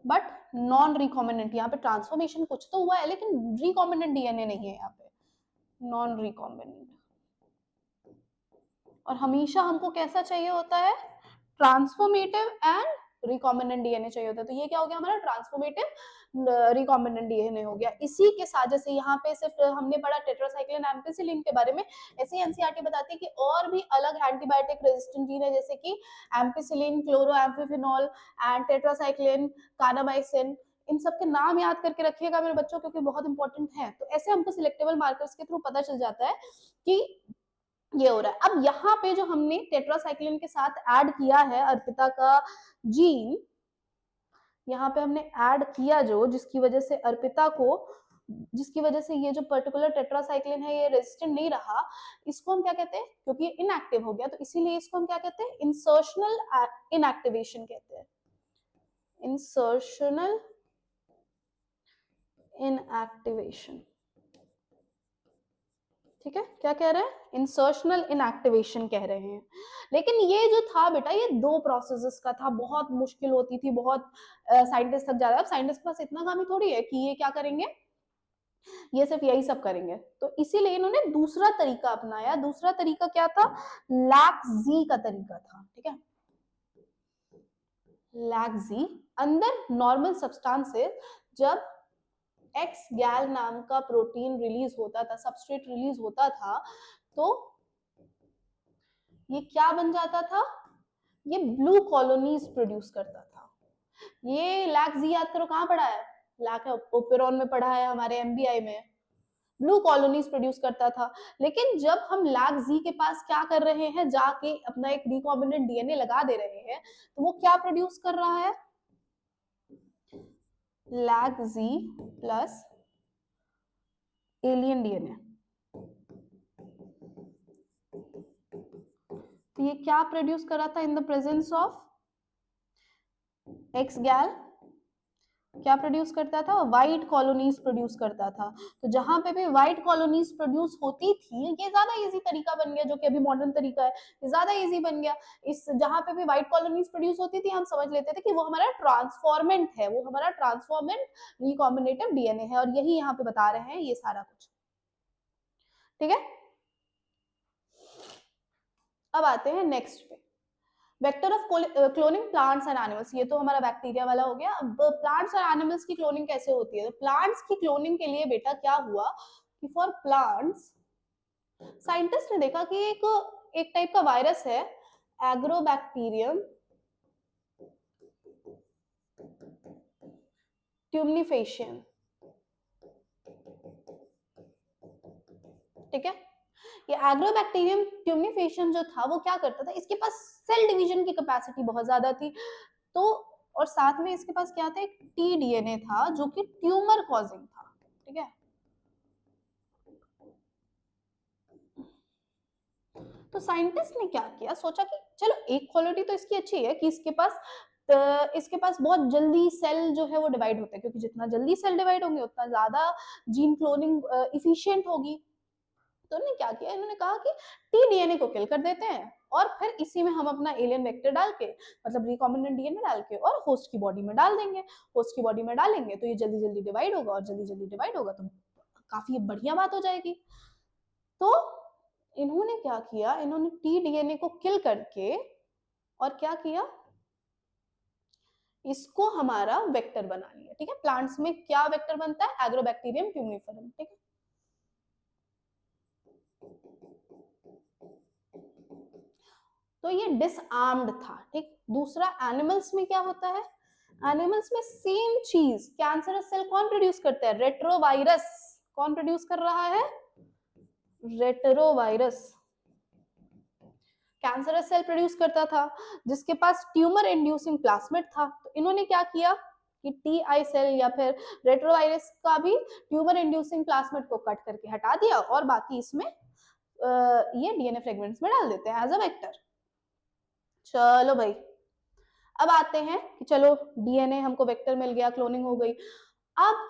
बट नॉन रिकॉम्बिनेंट। यहाँ पे ट्रांसफॉर्मेशन कुछ तो हुआ है लेकिन रिकॉम्बिनेंट डीएनए नहीं है यहाँ पे, नॉन रिकॉम्बिनेंट। और हमेशा हमको कैसा चाहिए होता है, ट्रांसफॉर्मेटिव एंड रिकॉम्बिनेंट डीएनए चाहिए होता है। तो ये क्या हो गया हमारा, ट्रांसफॉर्मेटिव रिकॉम्बिनेंट डीएनए हो गया। इसी के साथ जैसे यहाँ पे सिर्फ हमने पढ़ा टेट्रासाइक्लिन एम्पिसिलिन के बारे में, ऐसे ही एनसीईआरटी बताती है कि और भी अलग एंटीबायोटिक रेजिस्टेंट जीन है, जैसे कि एम्पिसिलिन, क्लोरोएम्फिफिनॉल एंड टेट्रासाइक्लिन, कानाबाइसिन। इन सब के नाम याद करके रखिएगा मेरे बच्चों, क्योंकि बहुत इंपॉर्टेंट है। तो ऐसे हमको सिलेक्टेबल मार्कर्स के थ्रू पता चल जाता है कि ये हो रहा है। अब यहाँ पे जो हमने टेट्रासाइक्लिन के साथ ऐड किया है अर्पिता का जीन, यहाँ पे हमने ऐड किया जो, जिसकी वजह से अर्पिता को, जिसकी वजह से ये जो पर्टिकुलर टेट्रासाइक्लिन है ये रेजिस्टेंट नहीं रहा, इसको हम क्या कहते हैं, क्योंकि ये इनएक्टिव हो गया तो इसीलिए इसको हम क्या कहते हैं, इंसर्शनल इनएक्टिवेशन कहते हैं, इंसर्शनल इनएक्टिवेशन। ठीक है, क्या कह रहे हैं, इंसर्शनल इनएक्टिवेशन कह रहे हैं। लेकिन ये जो था बेटा ये 2 प्रोसेसेस का था, बहुत मुश्किल होती थी, बहुत साइंटिस्ट थक जाता है। अब साइंटिस्ट के पास इतना काम ही थोड़ी है कि ये क्या करेंगे, ये सिर्फ यही सब करेंगे। तो इसीलिए इन्होंने दूसरा तरीका अपनाया। दूसरा तरीका क्या था, लैक्जी का तरीका था। ठीक है, लैक्जी, अंदर नॉर्मल सब्सटेंसेस जब एक्स गैल नाम का प्रोटीन रिलीज होता था, सबस्ट्रेट रिलीज होता था, तो ये क्या बन जाता था, ये ब्लू कॉलोनीज प्रोड्यूस करता था। ये लैक्जी याद करो कहाँ पढ़ा है, लैक ओपेरॉन में पढ़ा है, हमारे एमबीआई में ब्लू कॉलोनीज प्रोड्यूस करता था। लेकिन जब हम लैक्जी के पास क्या कर रहे हैं, जाके अपना एक रिकॉम्बिनेंट डीएनए लगा दे रहे हैं, तो वो क्या प्रोड्यूस कर रहा है, लैक्जी प्लस एलियन डीएनए। तो ये क्या प्रोड्यूस कर रहा था, in the presence of x गैल क्या प्रोड्यूस करता था, व्हाइट कॉलोनीज प्रोड्यूस करता था। तो जहां पे भी व्हाइट कॉलोनीज प्रोड्यूस होती थी, ये ज्यादा इजी तरीका बन गया, जो कि अभी मॉडर्न तरीका है, ये ज्यादा इजी बन गया। इस जहां पे भी व्हाइट कॉलोनीज प्रोड्यूस होती थी, हम समझ लेते थे कि वो हमारा ट्रांसफॉर्मेंट है, वो हमारा ट्रांसफॉर्मेंट रिकॉम्बिनेटिव डीएनए है, और यही यहाँ पे बता रहे हैं ये सारा कुछ। ठीक है, अब आते हैं नेक्स्ट पे, vector of cloning plants and animals. ये तो हमारा बैक्टीरिया वाला हो गया। अब प्लांट्स और एनिमल्स की क्लोनिंग कैसे होती है, तो प्लांट्स की क्लोनिंग के लिए बेटा क्या हुआ कि फॉर प्लांट्स साइंटिस्ट ने देखा कि एक टाइप का वायरस है, एग्रोबैक्टीरियम ट्यूमनिफेशियन। ठीक है, ये एग्रोबैक्टीरियम ट्यूमनिफेशियन जो था वो क्या करता था, इसके पास सेल डिवीजन की कैपेसिटी बहुत ज्यादा थी, तो और साथ में इसके पास क्या था, एक टी डीएनए था जो कि ट्यूमर कॉजिंग था। ठीक है, तो साइंटिस्ट ने क्या किया, सोचा कि चलो एक क्वालिटी तो इसकी अच्छी है कि इसके पास बहुत जल्दी सेल जो है वो डिवाइड होता है, क्योंकि जितना जल्दी सेल डिवाइड होंगे उतना ज्यादा जीन क्लोनिंग इफिशिएंट होगी। तो उन्होंने क्या किया, इन्होंने कहा कि टी डीएनए को किल कर देते हैं और फिर इसी में हम अपना एलियन वेक्टर डाल के, मतलब रिकॉम्बिनेंट डीएनए डाल के, और होस्ट की बॉडी में डाल देंगे। होस्ट की बॉडी में डालेंगे तो ये जल्दी जल्दी डिवाइड होगा, और जल्दी जल्दी डिवाइड होगा तो काफी बढ़िया बात हो जाएगी। तो इन्होंने क्या किया, इन्होंने टी डीएनए को किल करके और क्या किया, इसको हमारा वेक्टर बना लिया। ठीक है, प्लांट्स में क्या वेक्टर बनता है, एग्रोबैक्टीरियम ट्यूमनिफरम। ठीक है, तो ये डिसआर्म्ड था, ठीक। दूसरा एनिमल्स में क्या होता है, एनिमल्स में सेम चीज, कैंसरस सेल कौन प्रोड्यूस करता है, रेट्रोवायरस। कौन प्रोड्यूस कर रहा है, रेट्रोवायरस। कैंसरस सेल प्रोड्यूस करता था जिसके पास ट्यूमर इंड्यूसिंग प्लाज्मिड था। तो इन्होंने क्या किया कि टी सेल या फिर रेट्रोवायरस का भी ट्यूमर इंड्यूसिंग प्लाज्मिड को कट करके हटा दिया और बाकी इसमें ये डीएनए फ्रेगमेंट्स में डाल देते हैं एज अ वेक्टर। चलो भाई, अब आते हैं कि चलो डीएनए हमको वेक्टर मिल गया, क्लोनिंग हो गई। अब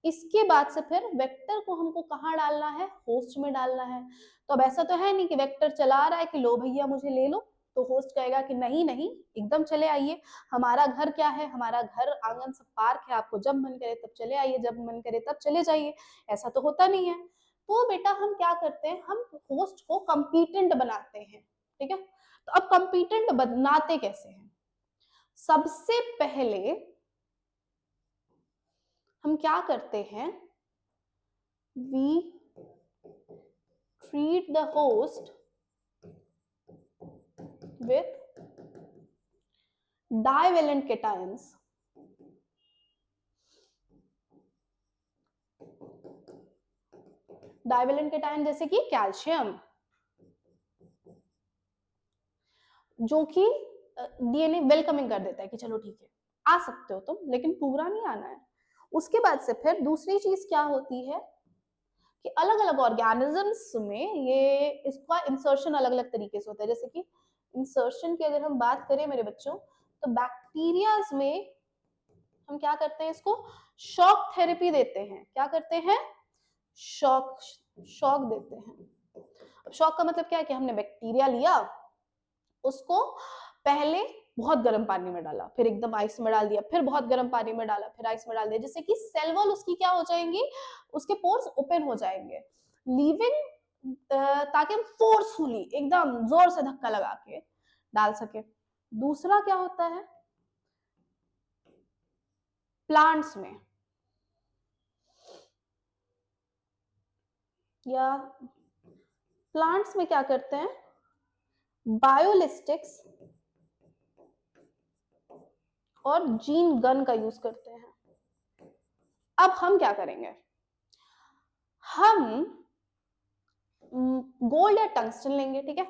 इसके बाद से फिर वेक्टर को हमको कहाँ डालना है, होस्ट में डालना है। तो अब ऐसा तो है नहीं कि वेक्टर चला रहा है कि लो भैया मुझे ले लो, तो होस्ट कहेगा कि नहीं नहीं एकदम चले आइए, हमारा घर क्या है, हमारा घर आंगन सब पार्क है, आपको जब मन करे तब चले आइए, जब मन करे तब चले जाइए। ऐसा तो होता नहीं है। तो बेटा हम क्या करते हैं, हम होस्ट को कंपीटेंट बनाते हैं, ठीक है। तो अब कंपीटेंट बनाते कैसे हैं, सबसे पहले हम क्या करते हैं, we treat the host with divalent cations divalent cation जैसे कि कैल्शियम, जो कि डीएनए वेलकमिंग कर देता है कि चलो ठीक है आ सकते हो तुम, लेकिन पूरा नहीं आना है। उसके बाद से फिर दूसरी चीज क्या होती है कि अलग अलग ऑर्गेनिजम्स में ये इसका इंसर्शन अलग अलग तरीके से होता है। जैसे कि इंसर्शन की अगर हम बात करें मेरे बच्चों, तो बैक्टीरियाज में हम क्या करते हैं, इसको शॉक थेरेपी देते हैं। क्या करते हैं, शॉक शॉक देते हैं। शॉक का मतलब क्या है कि हमने बैक्टीरिया लिया, उसको पहले बहुत गर्म पानी में डाला, फिर एकदम आइस में डाल दिया, फिर बहुत गर्म पानी में डाला, फिर आइस में डाल दिया, जिससे कि सेल वॉल उसकी क्या हो जाएंगी, उसके पोर्स ओपन हो जाएंगे, लीविंग ताकि हम फोर्सफुली एकदम जोर से धक्का लगा के डाल सके। दूसरा क्या होता है, प्लांट्स में या प्लांट्स में क्या करते हैं, बायोलिस्टिक्स और जीन गन का यूज करते हैं। अब हम क्या करेंगे, हम गोल्ड या टंगस्टन लेंगे, ठीक है।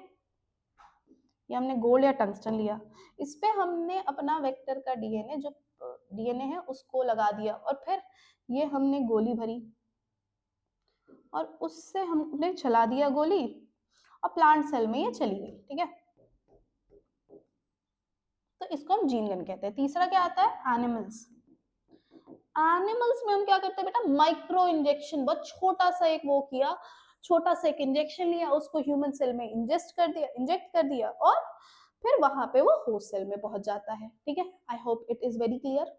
ये हमने गोल्ड या टंगस्टन लिया, इस पे हमने अपना वेक्टर का डीएनए जो डीएनए है उसको लगा दिया, और फिर ये हमने गोली भरी और उससे हमने चला दिया गोली, और प्लांट सेल में ये चली गई, ठीक है। तो इसको हम जीन गन कहते हैं। तीसरा क्या आता है, एनिमल्स। एनिमल्स में हम क्या करते हैं बेटा, माइक्रो इंजेक्शन, बहुत छोटा सा एक वो किया, छोटा सा एक इंजेक्शन लिया, उसको ह्यूमन सेल में इंजेक्ट कर दिया और फिर वहां पे वो होस्ट सेल में पहुंच जाता है, ठीक है। I hope it is very clear.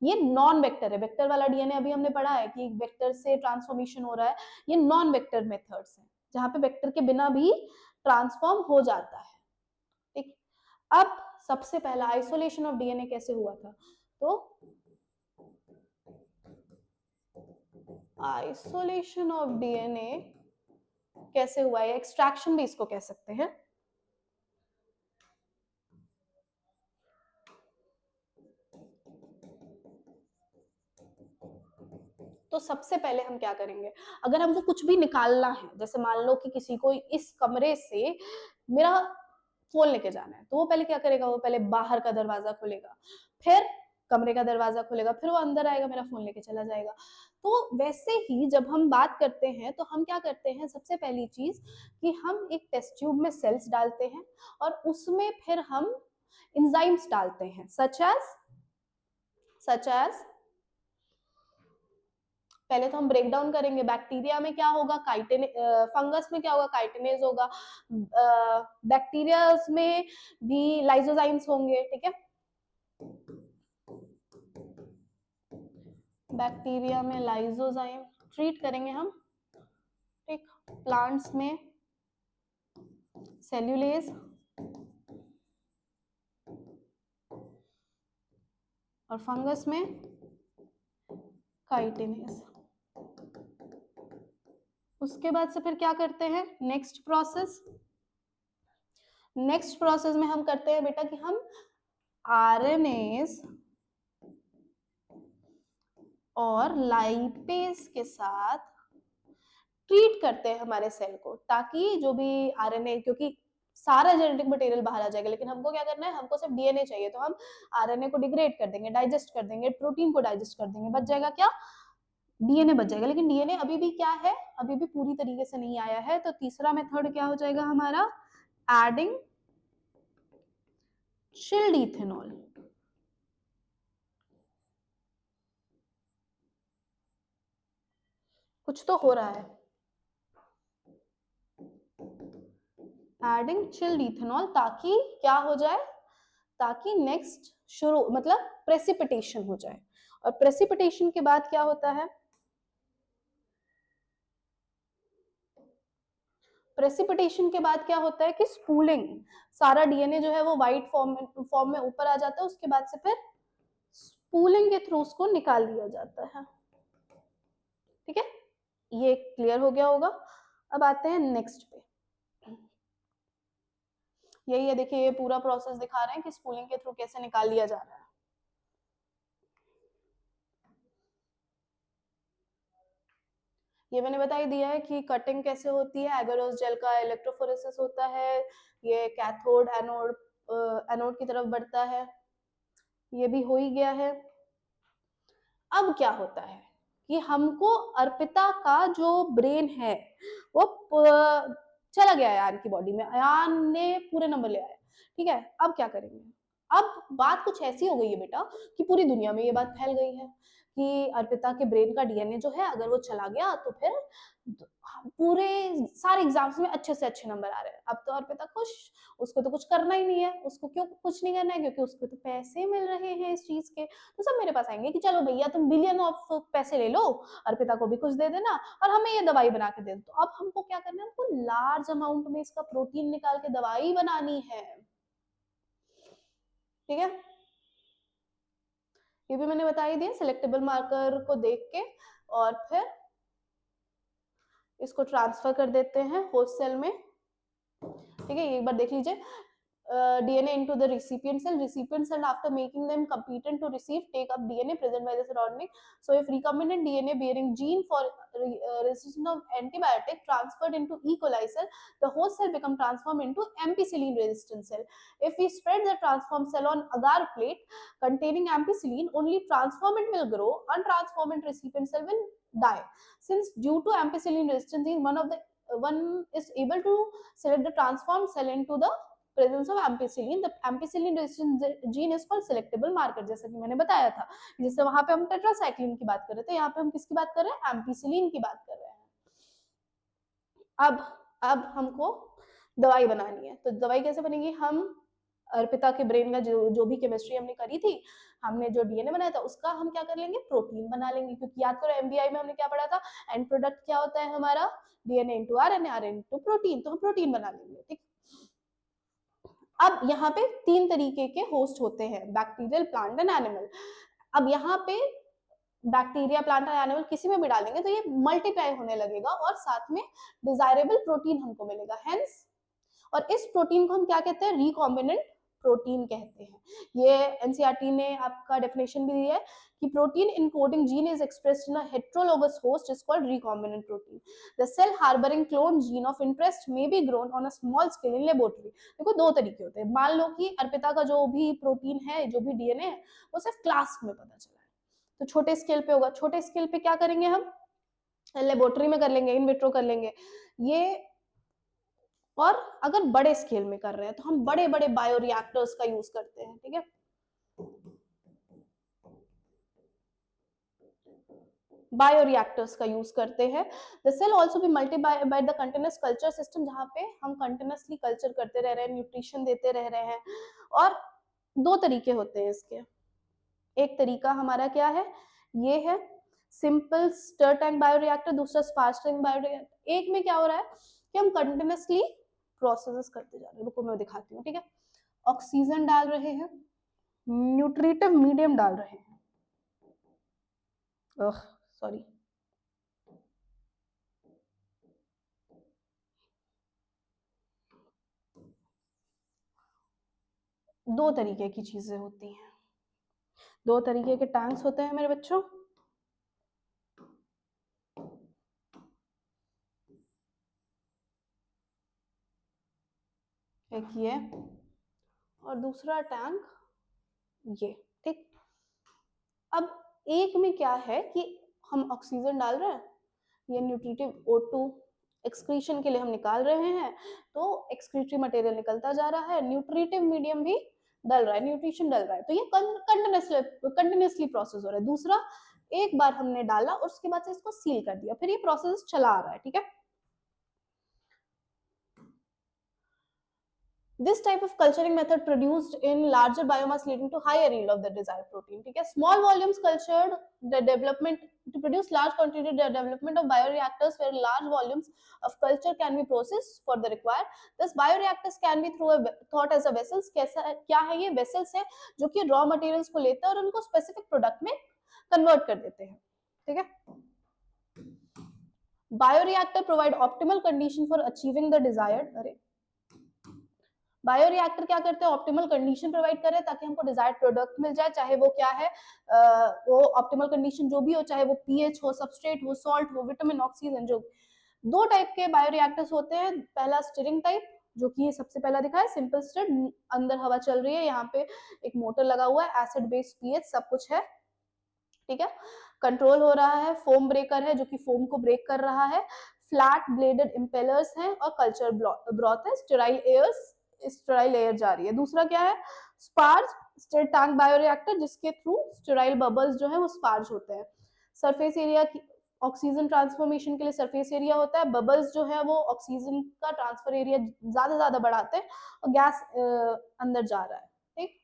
ये नॉन वेक्टर है, वेक्टर वाला डीएनए अभी हमने पढ़ा है कि वेक्टर से ट्रांसफॉर्मेशन हो रहा है, ये नॉन वेक्टर मेथड्स है जहां पे वेक्टर के बिना भी ट्रांसफॉर्म हो जाता है, ठीक। अब सबसे पहला आइसोलेशन ऑफ डीएनए कैसे हुआ था, तो आइसोलेशन ऑफ डीएनए कैसे हुआ है, एक्सट्रैक्शन भी इसको कह सकते हैं। तो सबसे पहले हम क्या करेंगे, अगर हमको कुछ भी निकालना है, जैसे मान लो कि किसी को इस कमरे से मेरा फोन लेके जाना है, तो वो पहले क्या करेगा, वो पहले बाहर का दरवाजा खोलेगा, फिर कमरे का दरवाजा खोलेगा, फिर वो अंदर आएगा, मेरा फोन लेके चला जाएगा। तो वैसे ही जब हम बात करते हैं तो हम क्या करते हैं, सबसे पहली चीज कि हम एक टेस्ट ट्यूब में सेल्स डालते हैं और उसमें फिर हम इंजाइम्स डालते हैं, सच एज पहले तो हम ब्रेक डाउन करेंगे, बैक्टीरिया में क्या होगा, फंगस में क्या होगा, काइटिनेज होगा, बैक्टीरिया में भी लाइसोजाइम्स होंगे, ठीक है। बैक्टीरिया में लाइसोजाइम ट्रीट करेंगे हम, ठीक। प्लांट्स में सेल्यूलेज और फंगस में काइटिनेज। उसके बाद से फिर क्या करते हैं, नेक्स्ट प्रोसेस, नेक्स्ट प्रोसेस में हम करते हैं बेटा कि हम आरएनएस और लाइपेज के साथ ट्रीट करते हैं हमारे सेल को, ताकि जो भी आरएनए, क्योंकि सारा जेनेटिक मटेरियल बाहर आ जाएगा, लेकिन हमको क्या करना है, हमको सिर्फ डीएनए चाहिए, तो हम आरएनए को डिग्रेड कर देंगे, डाइजेस्ट कर देंगे, प्रोटीन को डाइजेस्ट कर देंगे, बच जाएगा क्या, डीएनए बच जाएगा। लेकिन डीएनए अभी भी क्या है, अभी भी पूरी तरीके से नहीं आया है, तो तीसरा मेथड क्या हो जाएगा हमारा, एडिंग चिल्ड इथेनॉल। कुछ तो हो रहा है, एडिंग चिल्ड इथेनॉल, ताकि क्या हो जाए, ताकि नेक्स्ट शुरू मतलब प्रेसिपिटेशन हो जाए। और प्रेसिपिटेशन के बाद क्या होता है, प्रेसिपिटेशन के बाद क्या होता है कि स्पूलिंग, सारा डीएनए जो है वो व्हाइट फॉर्म में ऊपर आ जाता है, उसके बाद से फिर स्पूलिंग के थ्रू उसको निकाल लिया जाता है। ठीक है, ये क्लियर हो गया होगा। अब आते हैं नेक्स्ट पे, यही है, देखिए ये पूरा प्रोसेस दिखा रहे हैं कि स्पूलिंग के थ्रू कैसे निकाल लिया जा रहा है। ये मैंने बता ही दिया है कि कटिंग कैसे होती है, एगरोस जेल का इलेक्ट्रोफोरेसिस होता है, ये कैथोड एनोड एनोड की तरफ बढ़ता है, ये भी हो ही गया है। अब क्या होता है कि हमको अर्पिता का जो ब्रेन है वो चला गया है आयान की बॉडी में, आयान ने पूरे नंबर ले आया, ठीक है। अब क्या करेंगे, अब बात कुछ ऐसी हो गई है बेटा कि पूरी दुनिया में ये बात फैल गई है कि अर्पिता के ब्रेन का डीएनए जो है अगर वो चला गया तो फिर पूरे सारे एग्जाम्स में अच्छे से अच्छे नंबर आ रहे हैं। अब तो अर्पिता खुश, उसको तो कुछ करना ही नहीं है, उसको क्यों कुछ नहीं करना है, क्योंकि उसको तो पैसे मिल रहे हैं इस चीज के, तो सब मेरे पास आएंगे कि चलो भैया तुम बिलियन ऑफ पैसे ले लो, अर्पिता को भी कुछ दे देना और हमें ये दवाई बना के दे दो। तो अब हमको क्या करना है, हमको लार्ज अमाउंट में इसका प्रोटीन निकाल के दवाई बनानी है, ठीक है। ये भी मैंने बता ही दिया, सिलेक्टेबल मार्कर को देख के और फिर इसको ट्रांसफर कर देते हैं होस्ट सेल में, ठीक है। एक बार देख लीजिए, DNA into the recipient cell after making them competent to receive take up DNA present by the surrounding. So if recombinant DNA bearing gene for resistance of antibiotic transferred into E. coli cell, the host cell become transformed into ampicillin resistant cell. If we spread the transformed cell on agar plate containing ampicillin, only transformant will grow, untransformed recipient cell will die. Since due to ampicillin resistance one is able to select the transformed cell into the presence of ampicillin, the ampicillin resistance gene is called selectable marker, जैसे कि मैंने बताया था। जैसे वहां पे हम tetracycline की बात कर रहे थे, यहाँ पे हम किसकी बात कर रहे हैं, एम्पिसिलिन की बात कर रहे हैं। अब हमको दवाई बनानी है, तो दवाई कैसे बनेगी, हम अर्पिता के ब्रेन का जो भी केमिस्ट्री हमने करी थी, हमने जो डीएनए बनाया था उसका हम क्या कर लेंगे, प्रोटीन बना लेंगे, क्योंकि याद करो एमबीआई में हमने क्या पढ़ा था, एंड प्रोडक्ट क्या होता है हमारा, DNA into RNA, RNA into protein, तो हम प्रोटीन बना लेंगे, ठीक। अब यहाँ पे तीन तरीके के होस्ट होते हैं, बैक्टीरियल, प्लांट एंड एनिमल। अब यहाँ पे बैक्टीरिया, प्लांट एंड एनिमल किसी में भी डालेंगे तो ये मल्टीप्लाई होने लगेगा और साथ में डिजायरेबल प्रोटीन हमको मिलेगा, हेंस। और इस प्रोटीन को हम क्या कहते हैं, रिकॉम्बिनेंट प्रोटीन कहते हैं। ये एनसीईआरटी ने आपका डेफिनेशन भी दिया है कि protein encoding gene is expressed in a heterologous host is called recombinant protein. The cell harbouring clone gene of interest may be grown on a small scale in laboratory. देखो दो तरीके होते हैं, मान लो कि अर्पिता का जो भी प्रोटीन है, जो भी डीएनए है, वो सिर्फ क्लास में पता चला है, तो छोटे स्केल पे होगा। छोटे स्केल पे क्या करेंगे हम, लेबोरेटरी में कर लेंगे, इन विट्रो कर लेंगे ये। और अगर बड़े स्केल में कर रहे हैं तो हम बड़े बड़े बायोरिएक्टर्स का यूज करते हैं, ठीक है। बायोरिएक्टर्स का यूज करते हैं। The cell also be multiply by the continuous culture system, जहां पे हम कंटीन्यूअसली कल्चर करते रह रहे हैं, न्यूट्रिशन देते रह रहे हैं। और दो तरीके होते हैं इसके, एक तरीका हमारा क्या है, ये है सिंपल स्टर टैंक बायोरिएक्टर, दूसरा स्पार्स टैंक बायोरिएक्टर। एक में क्या हो रहा है कि हम कंटीन्यूअसली प्रोसेसेस करते जा रहे हैं, रुको मैं दिखाती हूँ, ठीक है। ऑक्सीजन डाल रहे हैं, न्यूट्रिटिव मीडियम डाल रहे हैं, सॉरी, दो तरीके की चीजें होती हैं, दो तरीके के टैंक्स होते हैं मेरे बच्चों। एक ये और दूसरा टैंक ये, ठीक। अब एक में क्या है कि हम ऑक्सीजन डाल रहे हैं, ये न्यूट्रिटिव O2 एक्सक्रीशन के लिए हम निकाल रहे हैं, तो एक्सक्रीटरी मटेरियल निकलता जा रहा है, न्यूट्रिटिव मीडियम भी डल रहा है, न्यूट्रिशन डल रहा है, तो ये कंटिन्यूसली प्रोसेस हो रहा है। दूसरा, एक बार हमने डाला और उसके बाद से इसको सील कर दिया, फिर ये प्रोसेस चला आ रहा है, ठीक है। This type of culturing method produced in larger biomass leading to higher yield of the desired protein. ठीक है, small volumes cultured the development to produce large quantity the development of bioreactors where large volumes of culture can be processed for the required. Thus bioreactors can be thought as a vessels. कैसा क्या है ये vessels है जो कि raw materials को लेते हैं और उनको specific product में convert कर देते हैं, ठीक है। Bioreactor provide optimal condition for achieving the desired bioreactor क्या करते हैं, ऑप्टिमल कंडीशन प्रोवाइड करें ताकि हमको डिजायर्ड प्रोडक्ट मिल जाए, चाहे वो क्या है, वो ऑप्टिमल कंडीशन जो भी हो, चाहे वो पीएच हो, सबस्ट्रेट हो, सॉल्ट हो, विटामिन, ऑक्सीजन, जो दो टाइप के बायोरिएक्टर्स होते हैं। पहला स्टिरिंग टाइप, जो कि सबसे पहला दिखा है सिंपल स्टिर, अंदर हवा चल रही है, यहाँ पे एक मोटर लगा हुआ है, एसिड बेस्ड पीएच सब कुछ है, ठीक है। कंट्रोल हो रहा है, फोम ब्रेकर है जो कि फोम को ब्रेक कर रहा है, फ्लैट ब्लेडेड इम्पेलर्स हैं और कल्चर ब्रॉथ है, स्टेराइल एयर जा रही है। दूसरा क्या है, स्पार्ज स्टिर टैंक बायोरिएक्टर, जिसके थ्रू स्टेराइल बबल्स जो है वो स्पार्ज होते हैं। सरफेस एरिया की ऑक्सीजन ट्रांसफॉर्मेशन के लिए सरफेस एरिया होता है, बबल्स जो है वो ऑक्सीजन का ट्रांसफर एरिया ज्यादा बढ़ाते हैं और गैस अंदर जा रहा है, ठीक।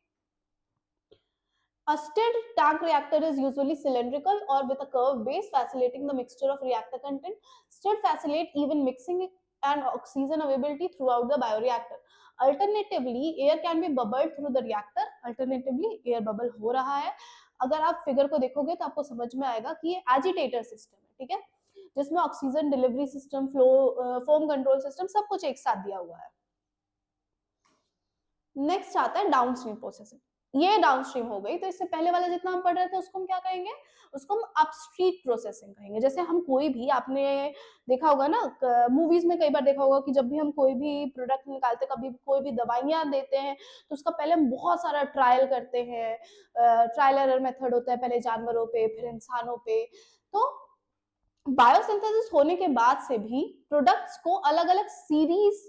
A stirred tank reactor is usually cylindrical or with a curved base, facilitating the mixture of reactor content. Stirred facilitate even mixing and oxygen availability throughout the bioreactor. Alternatively, air can be bubbled through the reactor. Alternatively, air bubble हो रहा है। अगर आप figure को देखोगे तो आपको समझ में आएगा कि ये एजिटेटर सिस्टम है, ठीक है, जिसमें oxygen delivery system, flow, foam control system सब कुछ एक साथ दिया हुआ है। नेक्स्ट आता है डाउनस्ट्रीम प्रोसेसिंग। ये डाउनस्ट्रीम हो गई, तो इससे पहले वाला जितना हम पढ़ रहे थे उसको हम क्या कहेंगे, उसको हम अपस्ट्रीम प्रोसेसिंग कहेंगे। जैसे हम कोई भी, आपने देखा होगा ना, मूवीज में कई बार देखा होगा कि जब भी हम कोई भी प्रोडक्ट निकालते, कभी कोई भी दवाइयां देते हैं, तो उसका पहले हम बहुत सारा ट्रायल करते हैं, ट्रायल एरर मेथड होता है, पहले जानवरों पे फिर इंसानों पे। तो बायोसिंथेसिस होने के बाद से भी प्रोडक्ट्स को अलग अलग सीरीज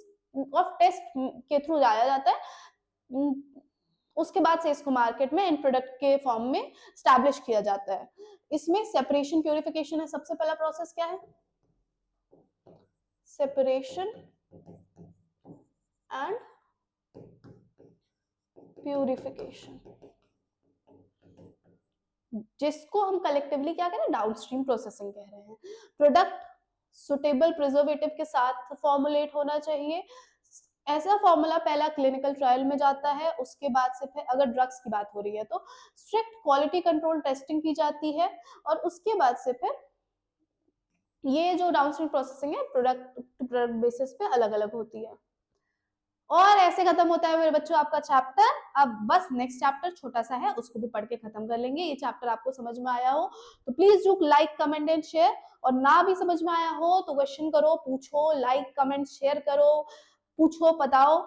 ऑफ टेस्ट के थ्रू जाया जाता है, उसके बाद से इसको मार्केट में एंड प्रोडक्ट के फॉर्म में स्टैब्लिश किया जाता है। इसमें सेपरेशन प्यूरिफिकेशन है, सबसे पहला प्रोसेस क्या है, सेपरेशन एंड प्यूरिफिकेशन, जिसको हम कलेक्टिवली क्या कह रहे हैं, डाउनस्ट्रीम प्रोसेसिंग कह रहे हैं। प्रोडक्ट सुटेबल प्रिजर्वेटिव के साथ फॉर्मुलेट होना चाहिए। ऐसा फॉर्मूला पहला क्लिनिकल ट्रायल में जाता है, उसके बाद से फिर अगर ड्रग्स की बात हो रही है तो स्ट्रिक्ट क्वालिटी कंट्रोल टेस्टिंग की जाती है, और उसके बाद से फिर ये जो डाउनस्ट्रीम प्रोसेसिंग है प्रोडक्ट टू प्रोडक्ट बेसिस पे अलग अलग होती है। और ऐसे खत्म होता है मेरे बच्चों आपका चैप्टर। अब बस नेक्स्ट चैप्टर छोटा सा है, उसको भी पढ़ के खत्म कर लेंगे। ये चैप्टर आपको समझ में आया हो तो please do like comment and share, और ना भी समझ में आया हो तो क्वेश्चन करो, पूछो, लाइक कमेंट शेयर करो, पूछो, बताओ।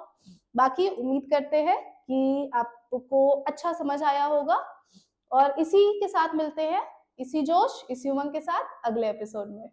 बाकी उम्मीद करते हैं कि आपको अच्छा समझ आया होगा, और इसी के साथ मिलते हैं, इसी जोश इसी उमंग के साथ अगले एपिसोड में।